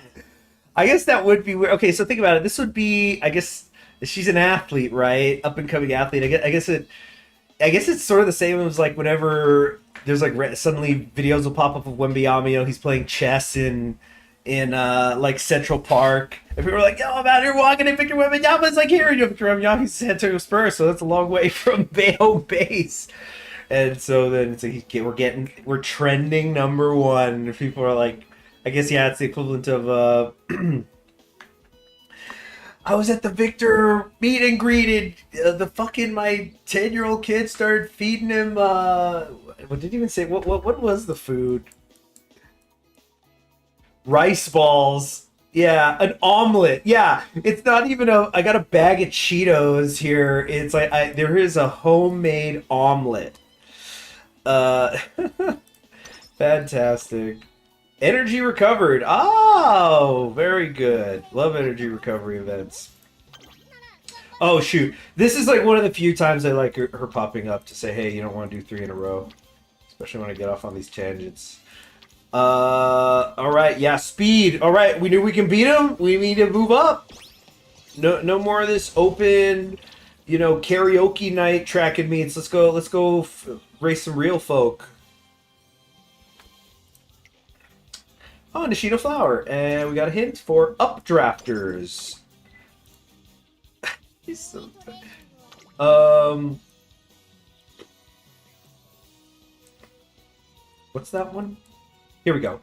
I guess that would be weird. Okay, so think about it. This would be, I guess, she's an athlete, right? Up and coming athlete. I guess it's sort of the same as like whenever there's like suddenly videos will pop up of Wembyama, he's playing chess in like Central Park, and people are like, "Yo, I'm out here walking, and Victor Wembanyama's like here, Victor Wembanyama's San Antonio Spurs, so that's a long way from home base." And so then it's like we're trending #1. People are like, I guess it's the equivalent of I was at the Victor meet and greeted. My 10-year-old kid started feeding him. What did he even say? What was the food? Rice balls. Yeah, an omelet. Yeah, it's not even a. I got a bag of Cheetos here. It's like there is a homemade omelet. Uh, fantastic. Energy recovered. Oh, very good. Love energy recovery events. Oh shoot, this is like one of the few times I like her popping up to say, "Hey, you don't want to do 3 in a row," especially when I get off on these tangents. All right, yeah, speed. All right, we knew we can beat him. We need to move up. No more of this open, karaoke night track and meets. Let's go race some real folk. Oh, Nishino Flower, and we got a hint for updrafters. He's so what's that one? Here we go.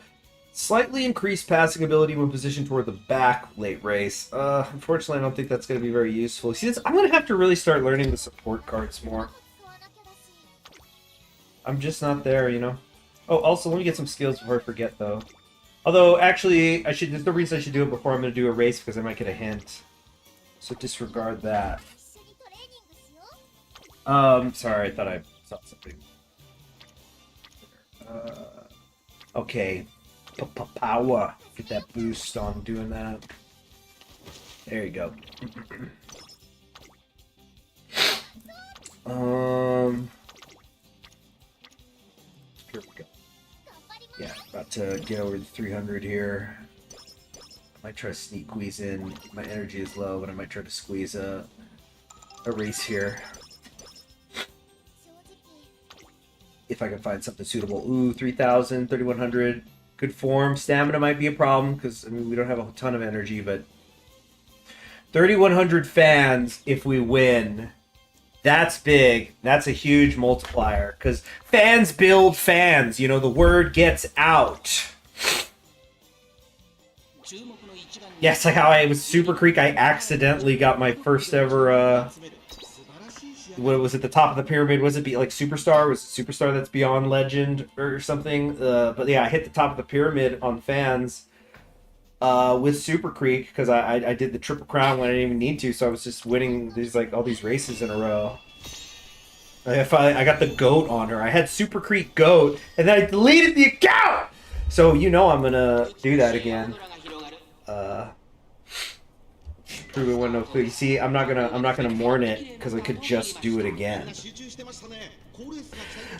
Slightly increased passing ability when positioned toward the back late race. Unfortunately, I don't think that's going to be very useful. See, I'm going to have to really start learning the support cards more. I'm just not there, Oh, also, let me get some skills before I forget, though. Although, actually, there's no reason I should do it before I'm going to do a race, because I might get a hint. So disregard that. Sorry, I thought I saw something. Okay. Power. Get that boost on doing that. There you go. Here we go. Yeah, about to get over the 300 here. Might try to squeeze in. My energy is low, but I might try to squeeze a race here. If I can find something suitable. Ooh, 3,000, 3,100. Good form. Stamina might be a problem, because, we don't have a ton of energy, but 3,100 fans if we win. That's big. That's a huge multiplier, because fans build fans. The word gets out. Yes, like how I was Super Creek, I accidentally got my first ever, what was it, the top of the pyramid? Was it like Superstar? Was it Superstar that's beyond legend or something? But yeah, I hit the top of the pyramid on fans with Super Creek because I did the Triple Crown when I didn't even need to, so I was just winning all these races in a row. I got the goat on her. I had Super Creek goat, and then I deleted the account. So I'm gonna do that again. Prove it when no clue. You see, I'm not gonna mourn it because I could just do it again.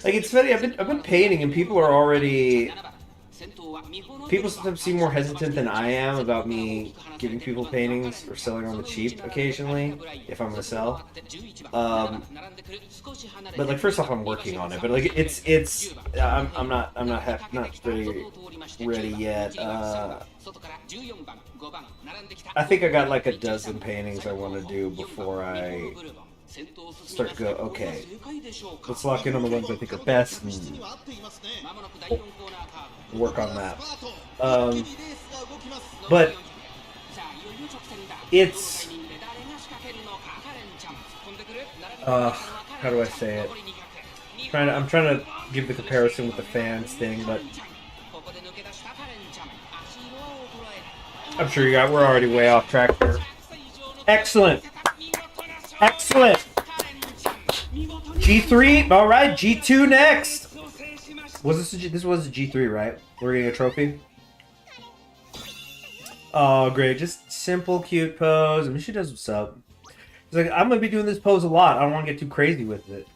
Like, it's funny. I've been painting, and people sometimes seem more hesitant than I am about me giving people paintings or selling on the cheap occasionally if I'm gonna sell. But like, first off, I'm working on it. But like, I'm not very ready yet. I think I got like a dozen paintings I want to do before I start to go, okay, let's lock in on the ones I think are best and work on that. But it's how do I say it? I'm trying to give the comparison with the fans thing, but I'm sure we're already way off track here. Excellent. Excellent. G3. All right, G2 next. This was a G3, right? We're getting a trophy. Oh, great. Just simple, cute pose. She does what's up. He's like, I'm going to be doing this pose a lot. I don't want to get too crazy with it.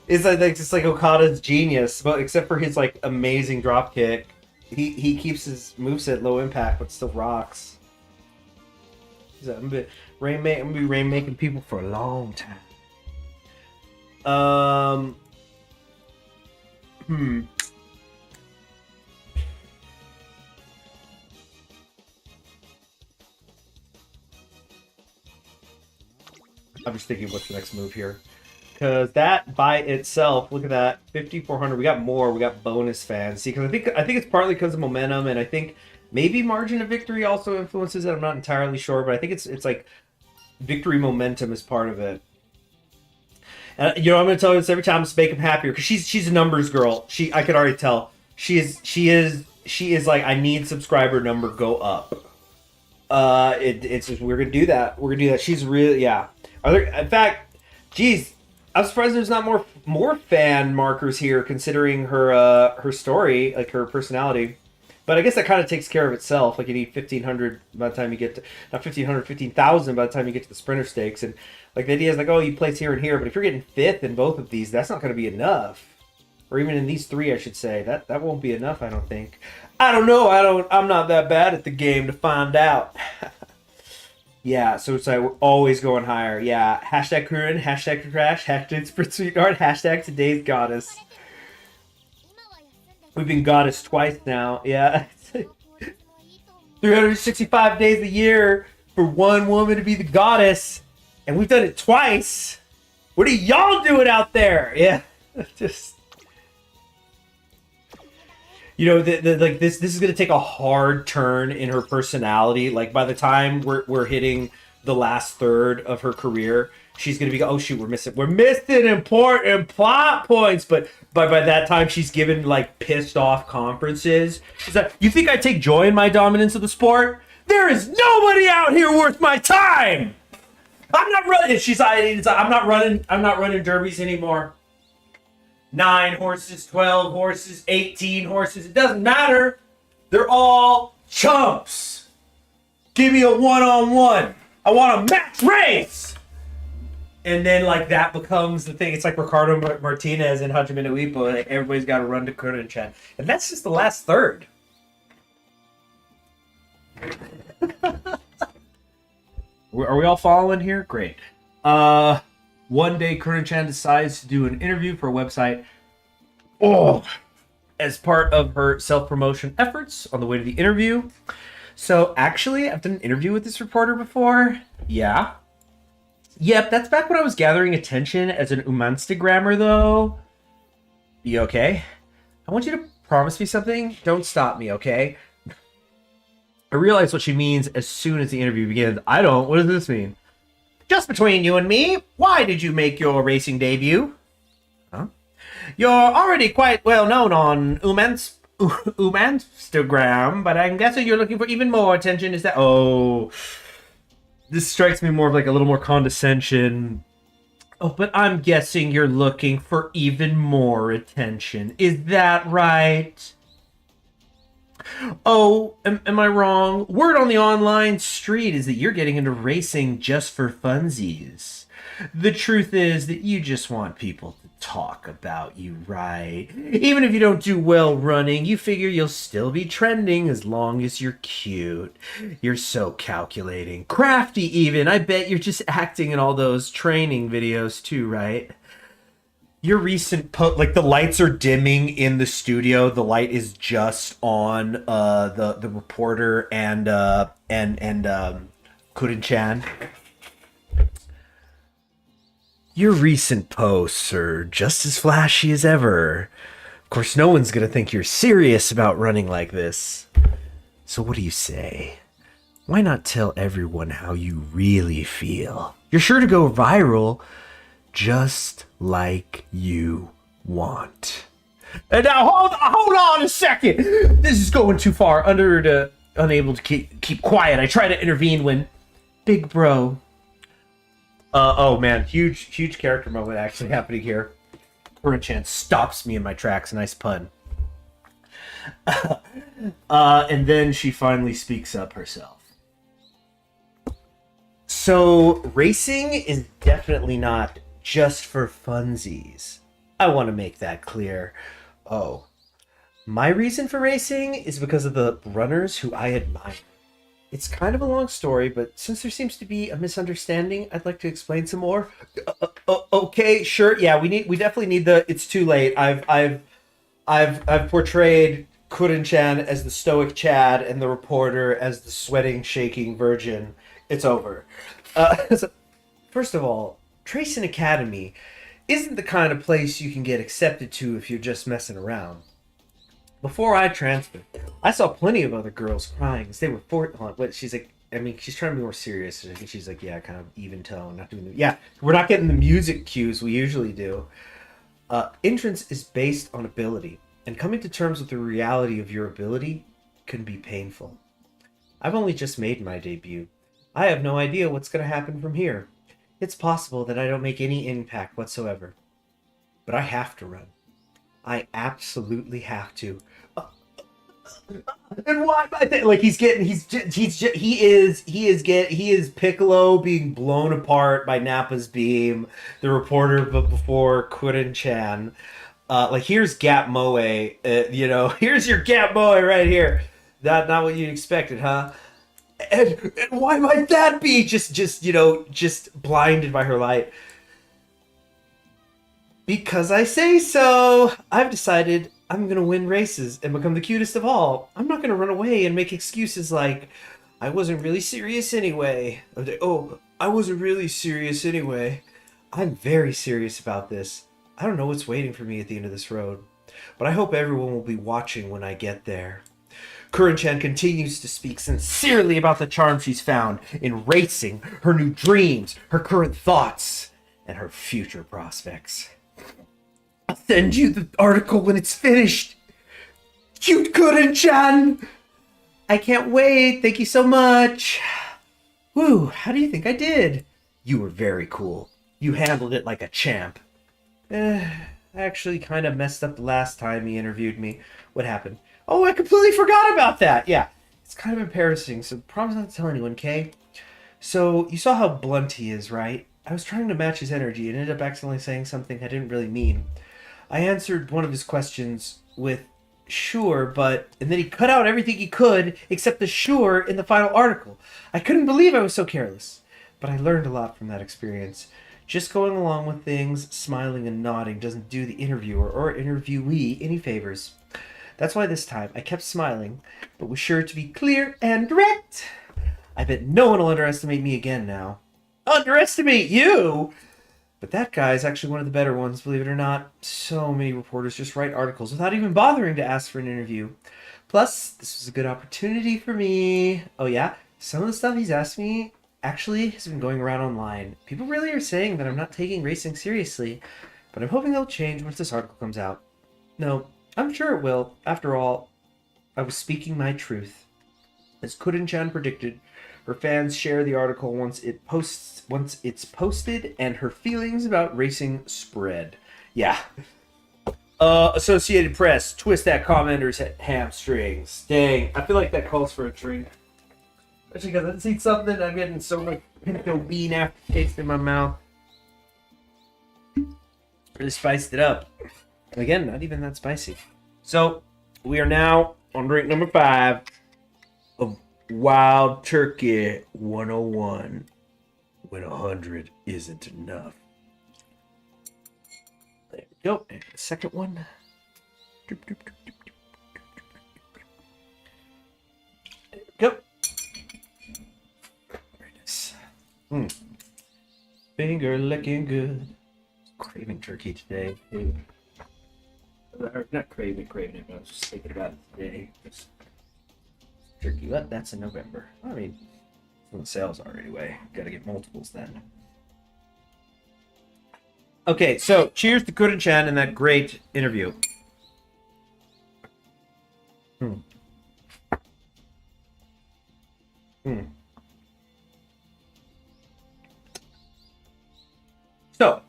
It's like Okada's genius, but except for his like amazing drop kick. He keeps his moveset low impact, but still rocks. I'm gonna be rainmaking people for a long time. I'm just thinking, what's the next move here? Because that by itself, look at that, 5,400. We got more. We got bonus fans. See, because I think it's partly because of momentum, and I think maybe margin of victory also influences it. I'm not entirely sure, but I think it's like victory momentum is part of it. And I'm going to tell you this every time to make him happier, because she's a numbers girl. I could already tell she is she is like, I need subscriber number go up. It's just, we're gonna do that. We're gonna do that. She's really, yeah. Are there, in fact, geez, I'm surprised there's not more fan markers here, considering her story, like her personality. But I guess that kind of takes care of itself. Like, you need 1,500 by the time you get to, not 1,500, 15,000 by the time you get to the sprinter stakes. And like the idea is like, oh, you place here and here, but if you're getting fifth in both of these, that's not going to be enough. Or even in these three, I should say, that won't be enough. I don't think. I don't know. I'm not that bad at the game to find out. Yeah, so it's like we're always going higher. Yeah, hashtag Curren, hashtag Crash, hashtag Sprint Sweetheart, hashtag Today's Goddess. We've been goddess twice now. Yeah. 365 days a year for one woman to be the goddess. And we've done it twice. What are y'all doing out there? Yeah. Just, you know, like this is going to take a hard turn in her personality. Like, by the time we're hitting the last third of her career, she's going to be, oh shoot, we're missing important plot points. But by that time, she's given like pissed off conferences. She's like, you think I take joy in my dominance of the sport? There is nobody out here worth my time. I'm not running. She's like, I'm not running derbies anymore. 9 horses, 12 horses, 18 horses. It doesn't matter. They're all chumps. Give me a one-on-one. I want a match race. And then, like, that becomes the thing. It's like Ricardo Martinez and Hajime Uipo. Like, everybody's got to run to Curren chat. And that's just the last third. Are we all following here? Great. One day, Curren-chan decides to do an interview for a website. Oh, as part of her self-promotion efforts on the way to the interview. So, actually, I've done an interview with this reporter before. Yeah. Yep, that's back when I was gathering attention as an Umanstagrammer, though. You okay? I want you to promise me something. Don't stop me, okay? I realize what she means as soon as the interview begins. I don't. What does this mean? Just between you and me, why did you make your racing debut? Huh? You're already quite well known on Umanstagram, but I'm guessing you're looking for even more attention. Is that... Oh... This strikes me more of like a little more condescension. Oh, but I'm guessing you're looking for even more attention. Is that right? Oh, am I wrong? Word on the online street is that you're getting into racing just for funsies. The truth is that you just want people to talk about you, right? Even if you don't do well running, you figure you'll still be trending as long as you're cute. You're so calculating. Crafty even. I bet you're just acting in all those training videos too, right? Your recent like the lights are dimming in the studio. The light is just on the reporter and Curren-chan. Your recent posts are just as flashy as ever. Of course, no one's gonna think you're serious about running like this. So what do you say? Why not tell everyone how you really feel? You're sure to go viral, just like you want. And now hold on a second. This is going too far. Unable to keep quiet. I try to intervene when Big Bro. Oh man, huge character moment actually happening here. Curren-chan stops me in my tracks. Nice pun. And then she finally speaks up herself. So racing is definitely not just for funsies. I want to make that clear. Oh, my reason for racing is because of the runners who I admire. It's kind of a long story, but since there seems to be a misunderstanding, I'd like to explain some more. Okay, sure. Yeah, we definitely need the. It's too late. I've portrayed Curren-chan as the stoic Chad and the reporter as the sweating, shaking virgin. It's over. So, first of all, Tracing Academy isn't the kind of place you can get accepted to if you're just messing around. Before I transferred, I saw plenty of other girls crying as they were she's like, I mean, she's trying to be more serious. I think she's like, yeah, kind of even tone, not doing the, yeah, we're not getting the music cues we usually do. Entrance is based on ability. And coming to terms with the reality of your ability can be painful. I've only just made my debut. I have no idea what's going to happen from here. It's possible that I don't make any impact whatsoever. But I have to run. I absolutely have to. And why? Like he is Piccolo being blown apart by Nappa's beam. The reporter, but before Curren-chan. Like here's Gap Moe. Here's your Gap Moe right here. Not what you expected, huh? And why might that be? Just blinded by her light. Because I say so. I've decided I'm gonna win races and become the cutest of all. I'm not gonna run away and make excuses like, I wasn't really serious anyway. Oh, I wasn't really serious anyway. I'm very serious about this. I don't know what's waiting for me at the end of this road, but I hope everyone will be watching when I get there. Curren-chan continues to speak sincerely about the charm she's found in racing, her new dreams, her current thoughts, and her future prospects. I'll send you the article when it's finished. Cute Curren-chan! I can't wait. Thank you so much. Whew, how do you think I did? You were very cool. You handled it like a champ. I actually kind of messed up the last time he interviewed me. What happened? Oh, I completely forgot about that. Yeah, it's kind of embarrassing, so promise not to tell anyone, okay? So, you saw how blunt he is, right? I was trying to match his energy and ended up accidentally saying something I didn't really mean. I answered one of his questions with sure, but... And then he cut out everything he could except the sure in the final article. I couldn't believe I was so careless. But I learned a lot from that experience. Just going along with things, smiling and nodding doesn't do the interviewer or interviewee any favors. That's why this time I kept smiling, but was sure to be clear and direct. I bet no one will underestimate me again now. Underestimate you? But that guy's actually one of the better ones, believe it or not. So many reporters just write articles without even bothering to ask for an interview. Plus, this was a good opportunity for me. Oh yeah? Some of the stuff he's asked me actually has been going around online. People really are saying that I'm not taking racing seriously, but I'm hoping that'll change once this article comes out. No, I'm sure it will. After all, I was speaking my truth. As Curren-chan predicted, her fans share the article once it's posted, and her feelings about racing spread. Yeah. Associated Press, twist that commenter's hamstrings. Dang, I feel like that calls for a drink. Especially because I just eat something, I'm getting so much pinto bean aftertaste in my mouth. Really spiced it up. Again, not even that spicy. So, we are now on drink number 5 of Wild Turkey 101. When 100 isn't enough. There we go. And the second one. There we go. Very nice. Finger licking good. Craving turkey today. Not craving it, but I was just thinking about it today. Just turkey, what? That's in November. I mean, when the sales are anyway. Gotta get multiples then. Okay, so cheers to Curren-chan and that great interview. So,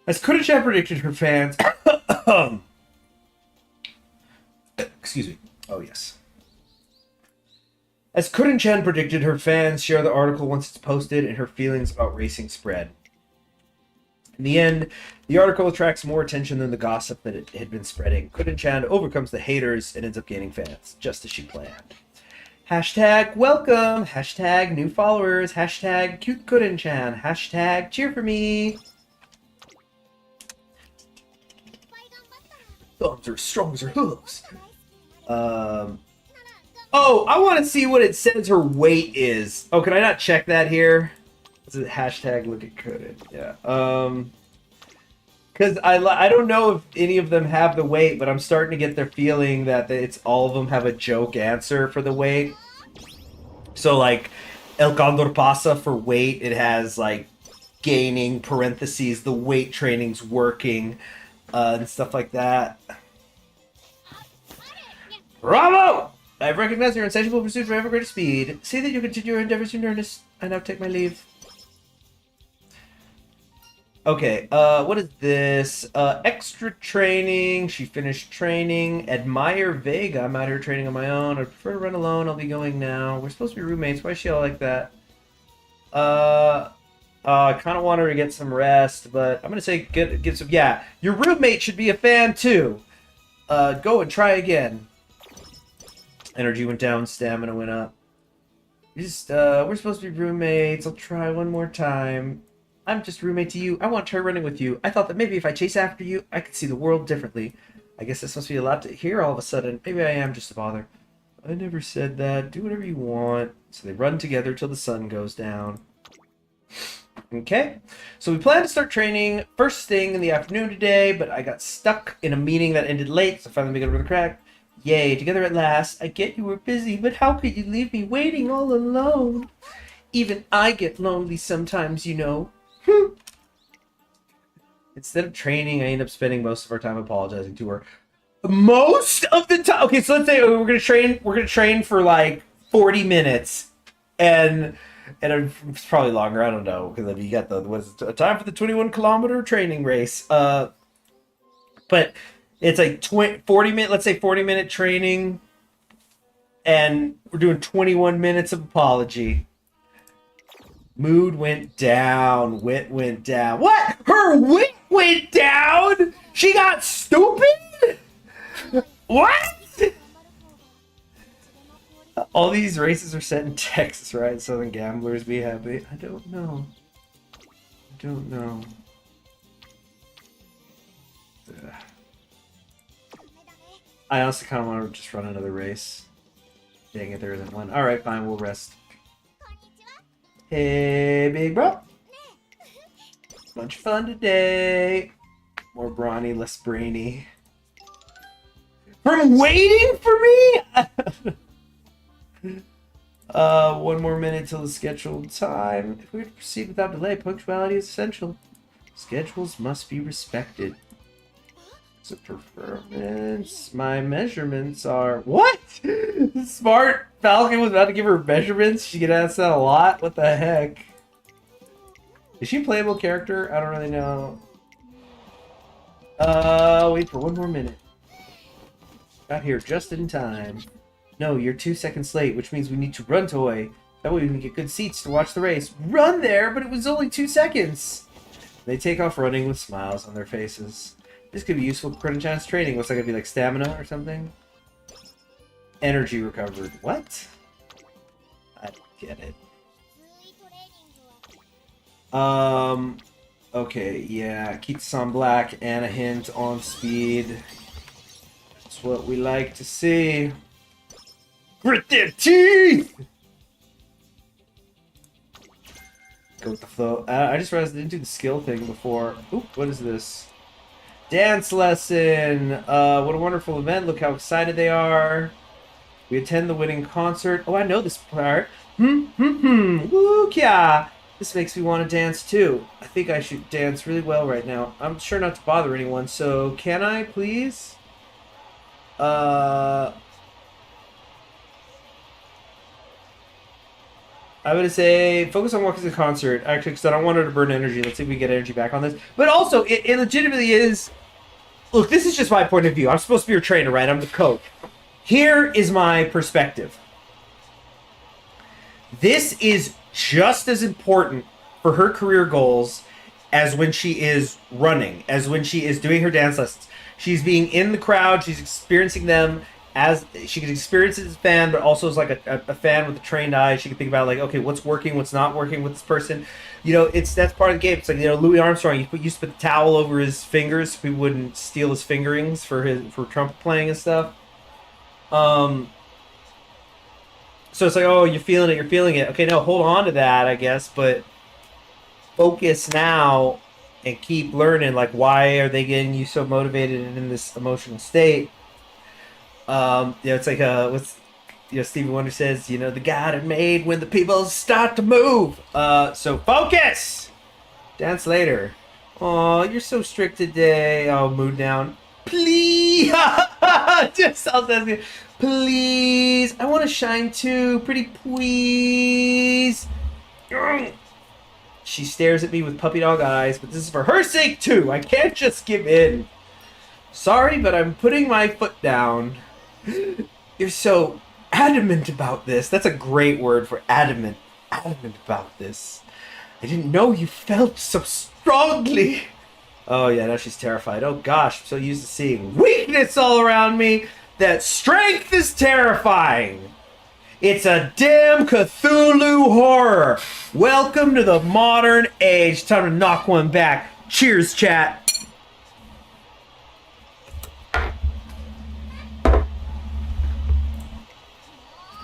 as Curren-chan predicted, her fans... Excuse me. Oh, yes. As Curren-chan predicted, her fans share the article once it's posted, and her feelings about racing spread. In the end, the article attracts more attention than the gossip that it had been spreading. Curren-chan overcomes the haters and ends up gaining fans, just as she planned. Hashtag welcome, hashtag new followers, hashtag cute Curren-chan, hashtag cheer for me. Thumbs are as strong as her hooves. Oh, I want to see what it says her weight is. Oh, can I not check that here? Is it hashtag look at Curren? Yeah. Because I don't know if any of them have the weight, but I'm starting to get the feeling that it's all of them have a joke answer for the weight. So like El Condor Pasa for weight, it has like gaining parentheses, the weight training's working, and stuff like that. Bravo! I've recognized your insatiable pursuit for ever greater speed. See that you continue your endeavors in earnest. I now take my leave. Okay, what is this? Extra training. She finished training. Admire Vega. I'm out here training on my own. I prefer to run alone. I'll be going now. We're supposed to be roommates. Why is she all like that? I kind of want her to get some rest, but I'm gonna say get some. Yeah, your roommate should be a fan too. Go and try again. Energy went down, stamina went up. Just, we're supposed to be roommates. I'll try one more time. I'm just roommate to you. I want to try running with you. I thought that maybe if I chase after you, I could see the world differently. I guess this must be a lot to hear all of a sudden. Maybe I am just a bother. I never said that. Do whatever you want. So they run together till the sun goes down. Okay, so we plan to start training first thing in the afternoon today, but I got stuck in a meeting that ended late, so finally we got to the crack. Yay, together at last. I get you were busy, but how could you leave me waiting all alone? Even I get lonely sometimes, you know. Instead of training, I end up spending most of our time apologizing to her. Most of the time. Okay, so let's say we're gonna train. We're gonna train for like 40 minutes, and it's probably longer. I don't know because you got the what's a time for the 21-kilometer training race. But it's like 40 minute. Let's say 40-minute training, and we're doing 21 minutes of apology. Mood went down. Wit went down. What? Her wit went down? She got stupid? What? All these races are set in Texas, right? Southern gamblers be happy. I don't know. I don't know. Ugh. I honestly kind of want to just run another race. Dang it, there isn't one. Alright, fine, we'll rest. Hey, big bro. Bunch of fun today. More brawny, less brainy. From waiting for me? One more minute till the scheduled time. If we were to proceed without delay, punctuality is essential. Schedules must be respected. So performance. My measurements are... What? Smart Falcon was about to give her measurements. She get asked that a lot. What the heck? Is she a playable character? I don't really know. Wait for one more minute. Got here just in time. No, you're 2 seconds late, which means we need to run, Toy. That way we can get good seats to watch the race. Run there, but it was only 2 seconds. They take off running with smiles on their faces. This could be useful for Curren chance training. What's that gonna be, like stamina or something? Energy recovered. What? I don't get it. Okay, yeah. Keep this on black and a hint on speed. That's what we like to see. Grit their teeth! Go with the flow. I just realized I didn't do the skill thing before. Oop, what is this? Dance lesson! What a wonderful event. Look how excited they are. We attend the winning concert. Oh, I know this part. Woo, yeah. This makes me want to dance too. I think I should dance really well right now. I'm sure not to bother anyone, so can I, please? I would say focus on walking to the concert, actually, because I don't want her to burn energy. Let's see if we get energy back on this. But also, it legitimately is... Look, this is just my point of view. I'm supposed to be your trainer, right? I'm the coach. Here is my perspective. This is just as important for her career goals as when she is running, as when she is doing her dance lessons. She's being in the crowd. She's experiencing them as she can experience it as a fan, but also as like a fan with a trained eye. She can think about like, okay, what's working, what's not working with this person. You know, that's part of the game. It's like, you know, Louis Armstrong, used to put the towel over his fingers so people wouldn't steal his fingerings for trumpet playing and stuff. So it's like, oh, you're feeling it. Okay, no, hold on to that, I guess, but focus now and keep learning. Like, why are they getting you so motivated and in this emotional state? It's like Stevie Wonder says, you know, the God are made when the people start to move. So focus. Dance later. Oh, you're so strict today. Oh, mood down. Please. Just Please. I want to shine too. Pretty please. She stares at me with puppy dog eyes, but this is for her sake too. I can't just give in. Sorry, but I'm putting my foot down. You're so adamant about this. That's a great word for adamant. Adamant about this. I didn't know you felt so strongly. Oh yeah, now she's terrified. Oh gosh, I'm so used to seeing weakness all around me that strength is terrifying. It's a damn Cthulhu horror. Welcome to the modern age. Time to knock one back. Cheers, chat.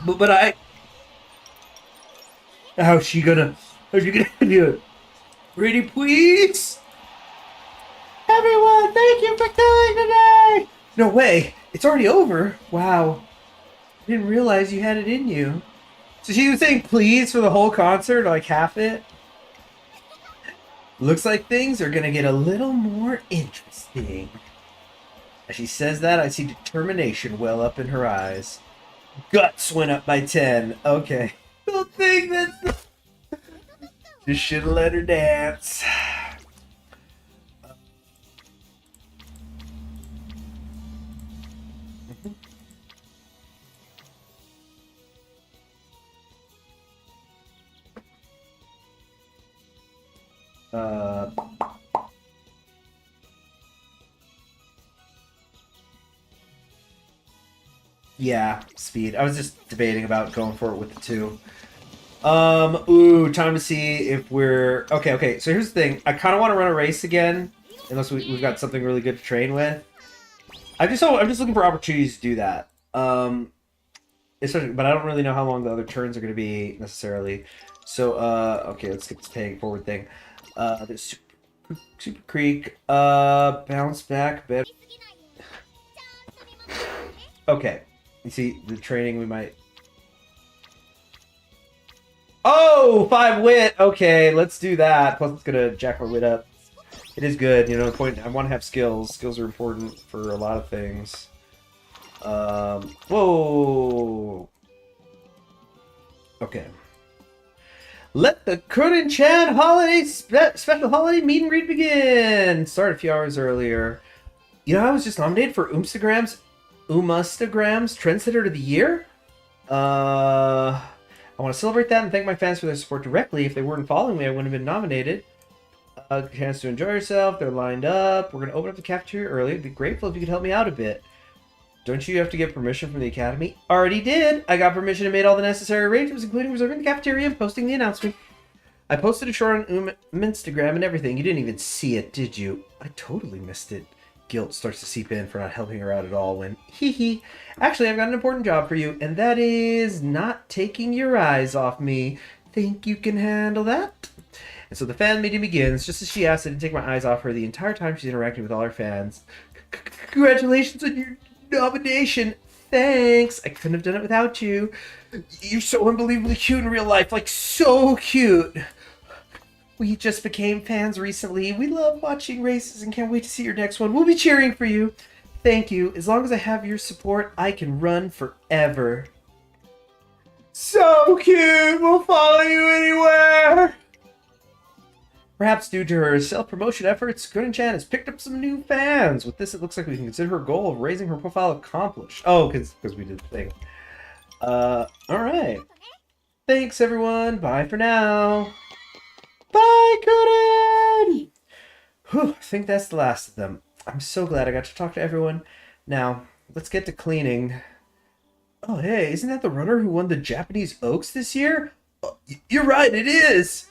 But how's she gonna do it? Pretty please? Everyone, thank you for killing today! No way, it's already over. Wow. I didn't realize you had it in you. So she was saying please for the whole concert, like half it? Looks like things are gonna get a little more interesting. As she says that, I see determination well up in her eyes. Guts went up by 10. Okay. Don't think that's... Just should've let her dance. Yeah, speed. I was just debating about going for it with the 2. Ooh, time to see if we're... Okay, so here's the thing. I kind of want to run a race again, unless we've got something really good to train with. I'm just looking for opportunities to do that. Especially, but I don't really know how long the other turns are going to be, necessarily. So, okay, let's get this paying forward thing. There's Super Creek, bounce back, bit. Okay. You see, the training we might... Oh! 5 wit! Okay, let's do that. Plus, it's gonna jack my wit up. It is good, you know, the point... I want to have skills. Skills are important for a lot of things. Whoa! Okay. Let the Curren Chan holiday special holiday meet and greet begin! Start a few hours earlier. You know, I was just nominated for Instagram's Trendsetter of the Year. I want to celebrate that and thank my fans for their support directly. If they weren't following me, I wouldn't have been nominated. Chance to enjoy yourself. They're lined up. We're going to open up the cafeteria early. I'd be grateful if you could help me out a bit. Don't you have to get permission from the academy? Already did. I got permission and made all the necessary arrangements, including reserving the cafeteria and posting the announcement. I posted a short on Instagram and everything. You didn't even see it, did you? I totally missed it. Guilt starts to seep in for not helping her out at all when, actually, I've got an important job for you, and that is not taking your eyes off me. Think you can handle that? And so the fan meeting begins. Just as she asked, I didn't take my eyes off her the entire time she's interacting with all her fans. Congratulations on your nomination. Thanks. I couldn't have done it without you. You're so unbelievably cute in real life. Like, so cute. We just became fans recently. We love watching races and can't wait to see your next one. We'll be cheering for you. Thank you. As long as I have your support, I can run forever. So cute. We'll follow you anywhere. Perhaps due to her self-promotion efforts, Curren-chan has picked up some new fans. With this, it looks like we can consider her goal of raising her profile accomplished. Oh, because we did the thing. Alright. Thanks, everyone. Bye for now. Bye, Curren! Whew, I think that's the last of them. I'm so glad I got to talk to everyone. Now, let's get to cleaning. Oh, hey, isn't that the runner who won the Japanese Oaks this year? Oh, you're right, it is!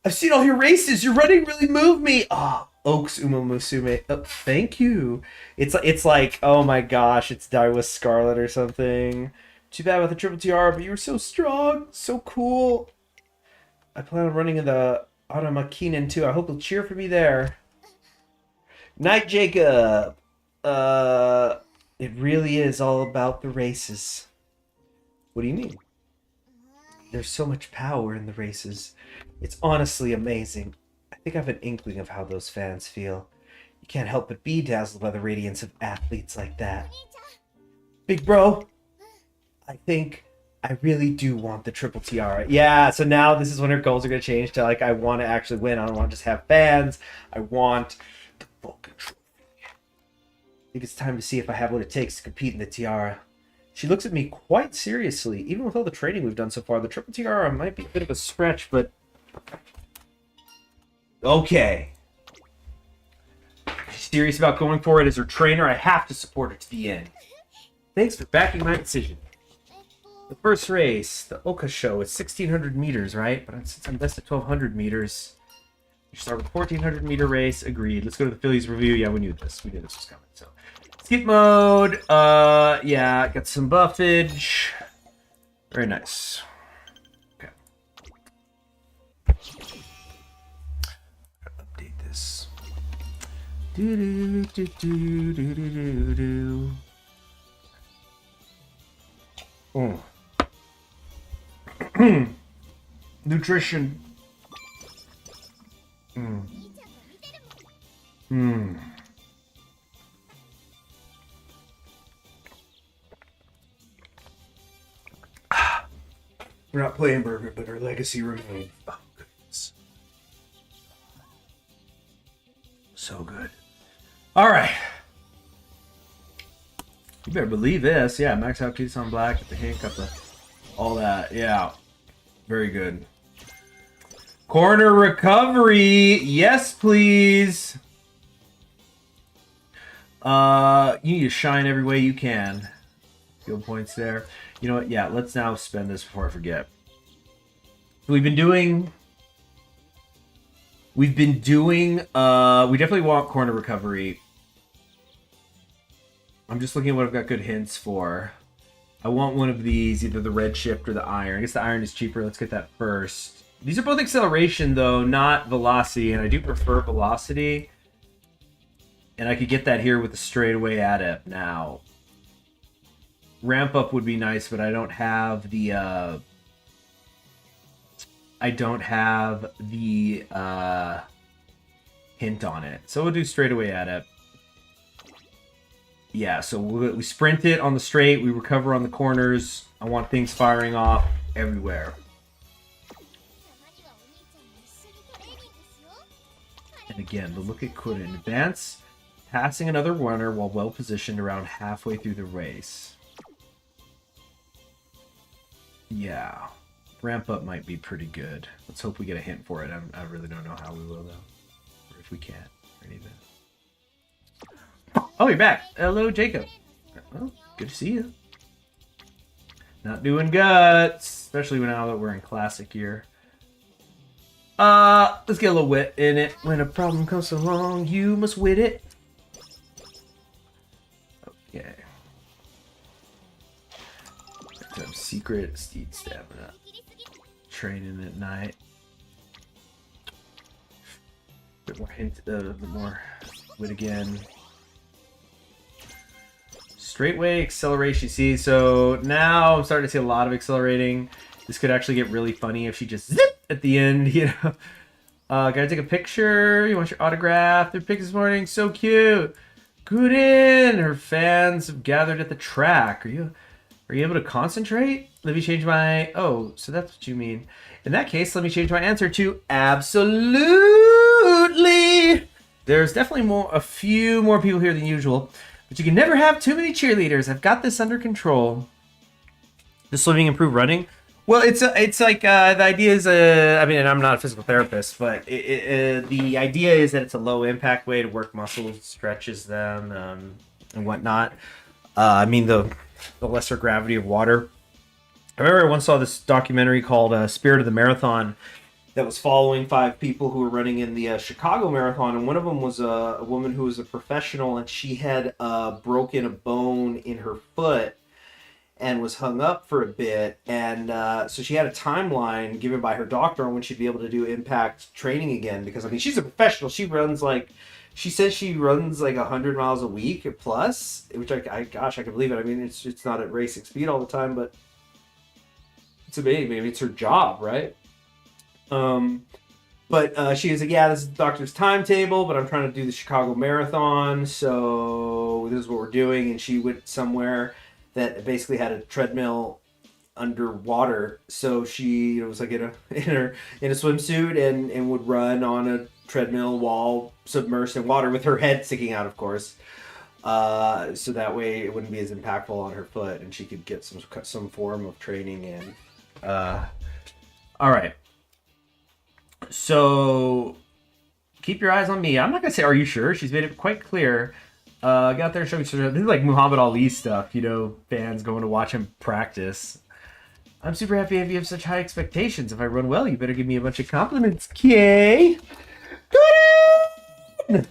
I've seen all your races. Your running really moved me. Oh, Oaks Umamusume. Oh, thank you. It's like, oh my gosh, it's Daiwa Scarlet or something. Too bad with the triple tiara, but you were so strong, so cool. I plan on running in the Automakinen too. I hope you'll cheer for me there. Night, Jacob. It really is all about the races. What do you mean? There's so much power in the races. It's honestly amazing. I think I have an inkling of how those fans feel. You can't help but be dazzled by the radiance of athletes like that. Big bro, I think I really do want the triple tiara. Yeah, so now this is when her goals are going to change to like, I want to actually win. I don't want to just have fans. I want the fucking trophy. I think it's time to see if I have what it takes to compete in the tiara. She looks at me quite seriously. Even with all the training we've done so far, the triple tiara might be a bit of a stretch, but... Okay. She's serious about going for it as her trainer. I have to support her to the end. Thanks for backing my decision. The first race, the Oka show, it's 1,600 meters, right? But since I'm best at 1,200 meters, you start with a 1,400 meter race. Agreed. Let's go to the Phillies review. Yeah, we knew this. We knew this was coming. So, skip mode. Yeah, got some buffage. Very nice. Okay. Update this. Do do do do do do do. Nutrition. We're not playing Burger, but our legacy remains. Oh, goodness. So good. All right. You better believe this. Yeah, max out Tucson Black with the handcuff, all that. Yeah. Very good. Corner recovery. Yes, please. You need to shine every way you can. Field points there. You know what? Yeah, let's now spend this before I forget. We've been doing... we definitely want corner recovery. I'm just looking at what I've got good hints for. I want one of these, either the red shift or the iron. I guess the iron is cheaper. Let's get that first. These are both acceleration, though, not velocity, and I do prefer velocity. And I could get that here with the straightaway adept now. Ramp up would be nice, but I don't have the hint on it. So we'll do straightaway adept. Yeah, so we sprint it on the straight, we recover on the corners. I want things firing off everywhere. And again, the look at Curren. Advance, passing another runner while well positioned around halfway through the race. Yeah, ramp up might be pretty good. Let's hope we get a hint for it. I really don't know how we will, though. Or if we can't, or anything. Oh, you're back. Hello, Jacob. Oh, good to see you. Not doing guts, especially now that we're in classic gear. Let's get a little wit in it. When a problem comes along, you must wit it. Okay. Some secret steed stamina. Training at night. Bit more hint, bit more wit again. Straightway acceleration. See, so now I'm starting to see a lot of accelerating. This could actually get really funny if she just zip at the end, you know. Gotta take a picture. You want your autograph? Their pic this morning, so cute. Good in. Her fans have gathered at the track. Are you able to concentrate? Let me change my... Oh, so that's what you mean. In that case, let me change my answer to absolutely. There's definitely a few more people here than usual. But you can never have too many cheerleaders. I've got this under control. Does swimming improve running? Well, it's like the idea is I mean, and I'm not a physical therapist, but the idea is that it's a low impact way to work muscles, stretches them, and whatnot. I mean the lesser gravity of water. I remember I once saw this documentary called Spirit of the Marathon that was following 5 people who were running in the Chicago Marathon, and one of them was a woman who was a professional, and she had broken a bone in her foot and was hung up for a bit, and so she had a timeline given by her doctor on when she'd be able to do impact training again, because I mean she's a professional. She says she runs like 100 miles a week plus, which I gosh, I can believe it. I mean it's not at racing speed all the time, but it's amazing. Maybe it's her job, right? But she was like, yeah, this is the doctor's timetable, but I'm trying to do the Chicago Marathon, so this is what we're doing. And she went somewhere that basically had a treadmill underwater. So she was like in a swimsuit and would run on a treadmill while submersed in water with her head sticking out, of course. So that way it wouldn't be as impactful on her foot, and she could get some form of training in. All right. So keep your eyes on me. I'm not gonna say, "Are you sure?" She's made it quite clear. Get out there and show me. This is like Muhammad Ali stuff, fans going to watch him practice. I'm super happy if you have such high expectations. If I run well, you better give me a bunch of compliments, Kay. Good.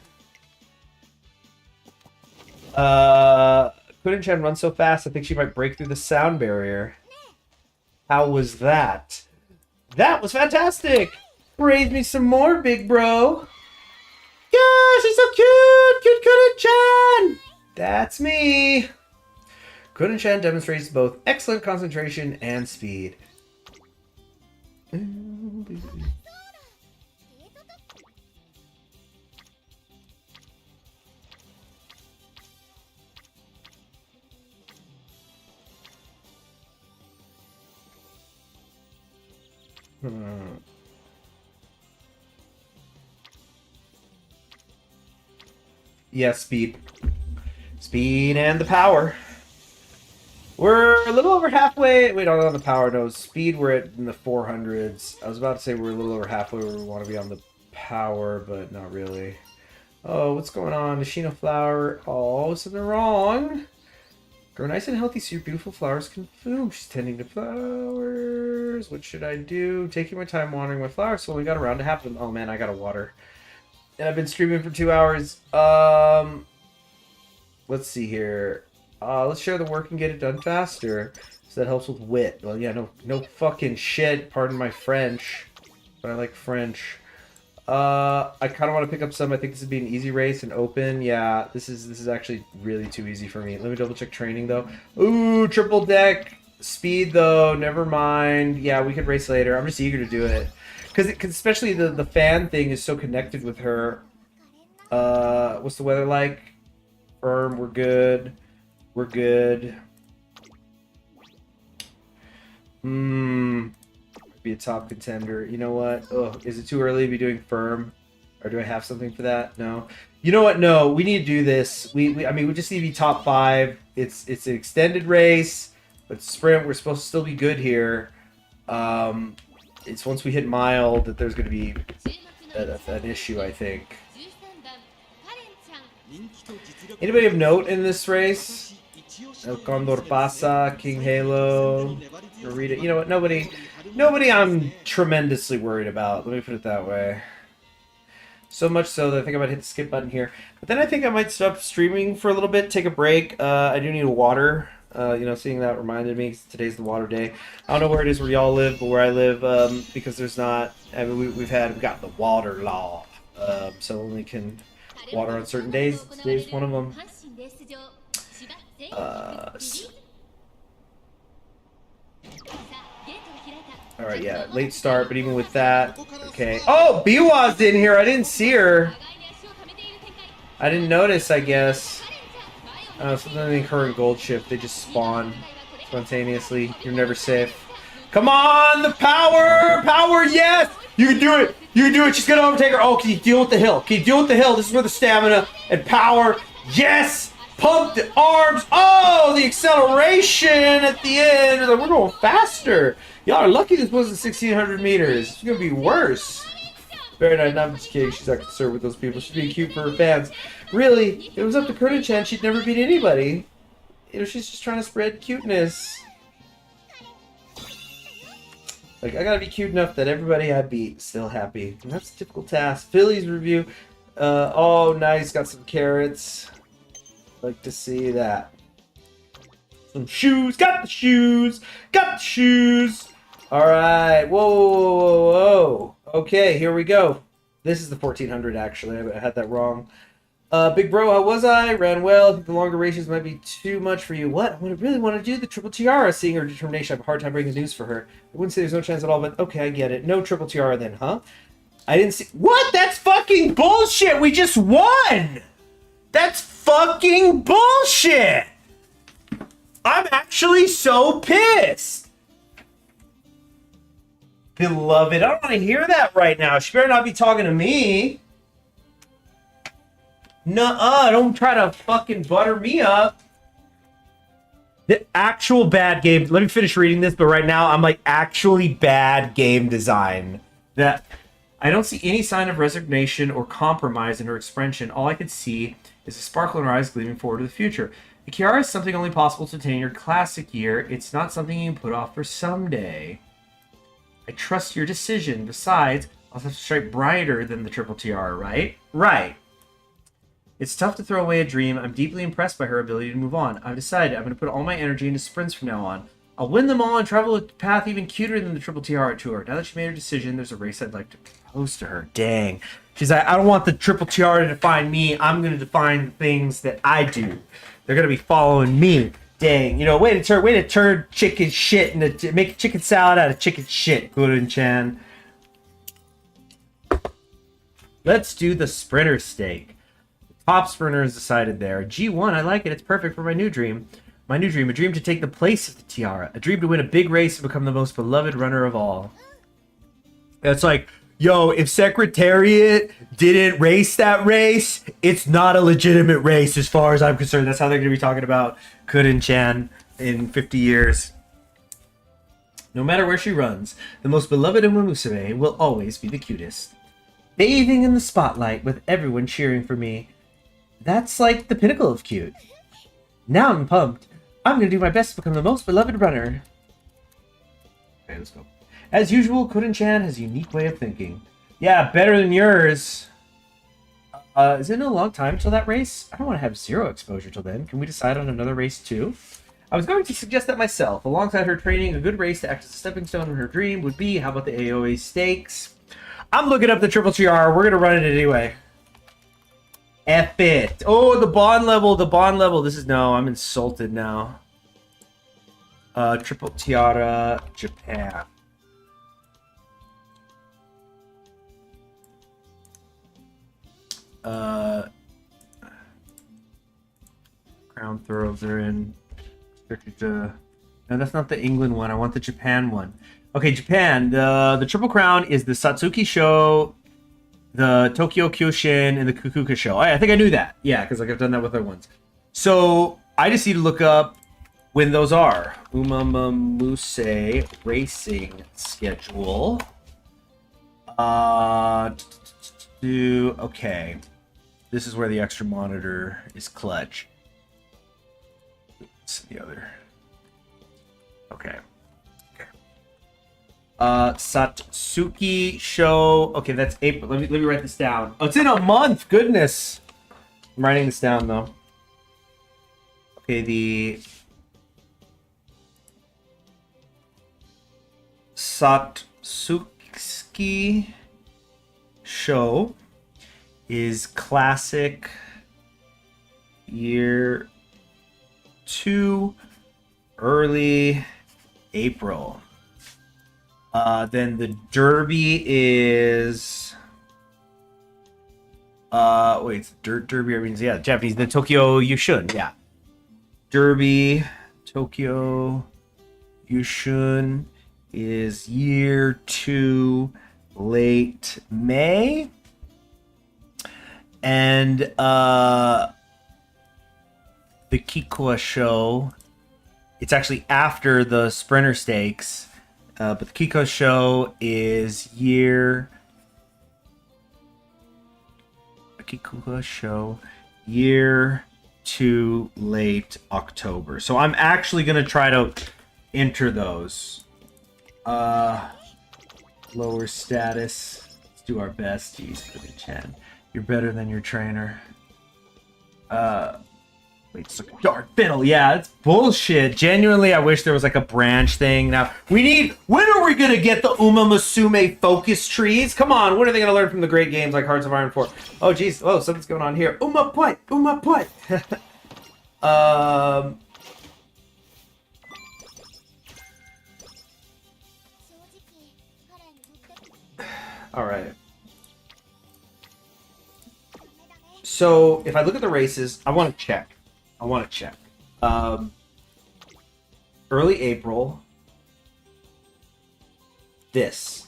Couldn't Chen run so fast? I think she might break through the sound barrier. How was that? That was fantastic. Praise me some more, big bro. Yeah, she's so cute. Cute Couldn't Chen. That's me. Curren demonstrates both excellent concentration and speed. Yeah, speed. Speed and the power. We're a little over halfway. Wait, on the power, no. Speed, we're at in the 400s. I was about to say we're a little over halfway where we want to be on the power, but not really. Oh, what's going on? The Sheena flower. Oh, something wrong. Grow nice and healthy so your beautiful flowers can bloom. She's tending to flowers. What should I do? Taking my time watering my flowers, so only got around to half of them. Oh man, I gotta water. And I've been streaming for 2 hours. Let's see here. Let's share the work and get it done faster. So that helps with wit. Well, yeah, no fucking shit. Pardon my French, but I like French. I kind of want to pick up some. I think this would be an easy race and open. Yeah, this is actually really too easy for me. Let me double check training though. Ooh, triple deck speed though. Never mind. Yeah, we could race later. I'm just eager to do it because especially the fan thing is so connected with her. What's the weather like? Firm. We're good. We're good. Be a top contender. You know what? Oh, is it too early to be doing firm? Or do I have something for that? No. You know what? No, we need to do this. I mean, we just need to be top 5. It's an extended race, but sprint, we're supposed to still be good here. It's once we hit mild that there's going to be an issue, I think. Anybody of note in this race? El Condor Pasa, King Halo, Narita. You know what? Nobody I'm tremendously worried about. Let me put it that way. So much so that I think I might hit the skip button here. But then I think I might stop streaming for a little bit, take a break. I do need water. Seeing that reminded me, today's the water day. I don't know where it is where y'all live, but where I live, because there's not, I mean, we've got the water law. So only can water on certain days. Today's one of them. Alright, yeah, late start, but even with that, okay. Oh, Biwa's in here. I didn't see her. I didn't notice, I guess. Something in Curren Gold Ship. They just spawn spontaneously. You're never safe. Come on, the power! Power, yes! You can do it! You can do it! She's gonna overtake her. Oh, can you deal with the hill? Can you deal with the hill? This is where the stamina and power. Yes! Pump the arms. Oh, the acceleration at the end. Like, we're going faster. Y'all are lucky this wasn't 1,600 meters. It's going to be worse. Very nice. No, I'm just kidding. She's not concerned with those people. She's being cute for her fans. Really, if it was up to Curren, she'd never beat anybody. She's just trying to spread cuteness. Like, I gotta be cute enough that everybody I beat is still happy. And that's a difficult task. Philly's review. Oh, nice. Got some carrots. Like to see that. Some shoes. Got the shoes. Got the shoes. All right. Whoa, whoa, whoa, whoa. Okay, here we go. This is the 1400, actually. I had that wrong. Big bro, how was I? Ran well. I think the longer races might be too much for you. What? I really want to do the triple tiara. Seeing her determination, I have a hard time breaking the news for her. I wouldn't say there's no chance at all, but okay, I get it. No triple tiara then, huh? I didn't see... What? That's fucking bullshit! We just won! That's fucking bullshit! I'm actually so pissed. Beloved, I don't want to hear that right now. She better not be talking to me. Nuh-uh, don't try to fucking butter me up. The actual bad game. Let me finish reading this, but right now I'm like actually bad game design. That I don't see any sign of resignation or compromise in her expression. All I can see is a sparkle in her eyes gleaming forward to the future. The Kiara is something only possible to attain in your classic year. It's not something you can put off for someday. I trust your decision. Besides, I'll have to strike brighter than the triple tiara, right? Right. It's tough to throw away a dream. I'm deeply impressed by her ability to move on. I've decided I'm going to put all my energy into sprints from now on. I'll win them all and travel a path even cuter than the Triple Tiara Tour. Now that she made her decision, there's a race I'd like to propose to her. Dang. She's like, I don't want the Triple Tiara to define me. I'm going to define the things that I do. They're going to be following me. Dang. You know, way to turn chicken shit into make chicken salad out of chicken shit, Curren-chan. Let's do the sprinter stake. Top sprinter is decided there. G1, I like it. It's perfect for my new dream. My new dream, a dream to take the place of the tiara. A dream to win a big race and become the most beloved runner of all. It's like, yo, if Secretariat didn't race that race, it's not a legitimate race as far as I'm concerned. That's how they're going to be talking about Curren-chan in 50 years. No matter where she runs, the most beloved Uma Musume will always be the cutest. Bathing in the spotlight with everyone cheering for me. That's like the pinnacle of cute. Now I'm pumped. I'm going to do my best to become the most beloved runner. Okay, let's go. As usual, Curren-chan has a unique way of thinking. Yeah, better than yours. Is it a long time till that race? I don't want to have zero exposure till then. Can we decide on another race too? I was going to suggest that myself. Alongside her training, a good race to act as a stepping stone in her dream would be, how about the AOA stakes? I'm looking up the Triple TR. We're going to run it anyway. F it. Oh, the bond level. This is, no, I'm insulted now. Triple Tiara, Japan. Crown throws are in. No, that's not the England one. I want the Japan one. Okay, Japan. The Triple Crown is the Satsuki Show, the Tokyo Kyoshin, and the Kukuka Show. I think I knew that. Yeah, because like I've done that with other ones. So I just need to look up when those are. Umamamuse racing schedule. Okay. This is where the extra monitor is clutch. Oops, the other. Okay. Satsuki Show. Okay, that's April. Let me write this down. Oh, it's in a month. Goodness. I'm writing this down though. Okay, the Satsuki Show is classic year 2, early April. Then the Derby is wait, Derby means, yeah, Japanese, the Tokyo Yushun, yeah. Derby, Tokyo Yushun is year 2, late May. And the Kikoa Show, it's actually after the Sprinter Stakes. But the Kiko Show is year 2, late October. So I'm actually gonna try to enter those. Lower status. Let's do our best. Jeez, Curren-chan. You're better than your trainer. Wait, it's like a dark fiddle. Yeah, it's bullshit. Genuinely, I wish there was like a branch thing. Now, when are we going to get the Uma Musume focus trees? Come on, when are they going to learn from the great games like Hearts of Iron 4? Oh, jeez. Oh, something's going on here. Uma Put. All right. So, if I look at the races, I want to check. early April. This.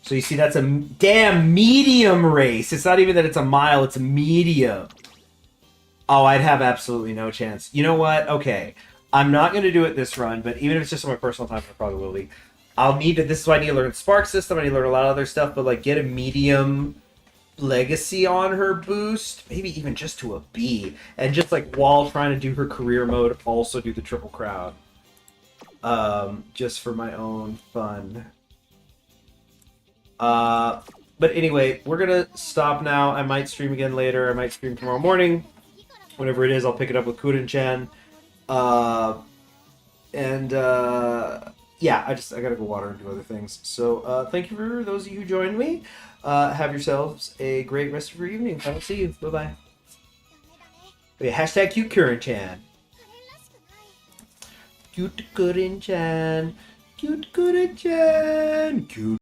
So you see that's a damn medium race. It's not even that it's a mile, it's a medium. Oh, I'd have absolutely no chance. You know what? Okay. I'm not going to do it this run, but even if it's just on my personal time, I probably will be. I'll need to, this is why I need to learn Spark System, I need to learn a lot of other stuff, but like get a medium legacy on her boost, maybe even just to a B, and just like while trying to do her career mode, also do the Triple Crown. Just for my own fun. But anyway, we're gonna stop now. I might stream again later, I might stream tomorrow morning. Whatever it is, I'll pick it up with Curren-chan. Yeah, I gotta go water and do other things. So, thank you for those of you who joined me. Have yourselves a great rest of your evening. I will see you. Bye-bye. Hashtag cute Curren-chan. Cute Curren-chan. Cute Curren-chan. Cute.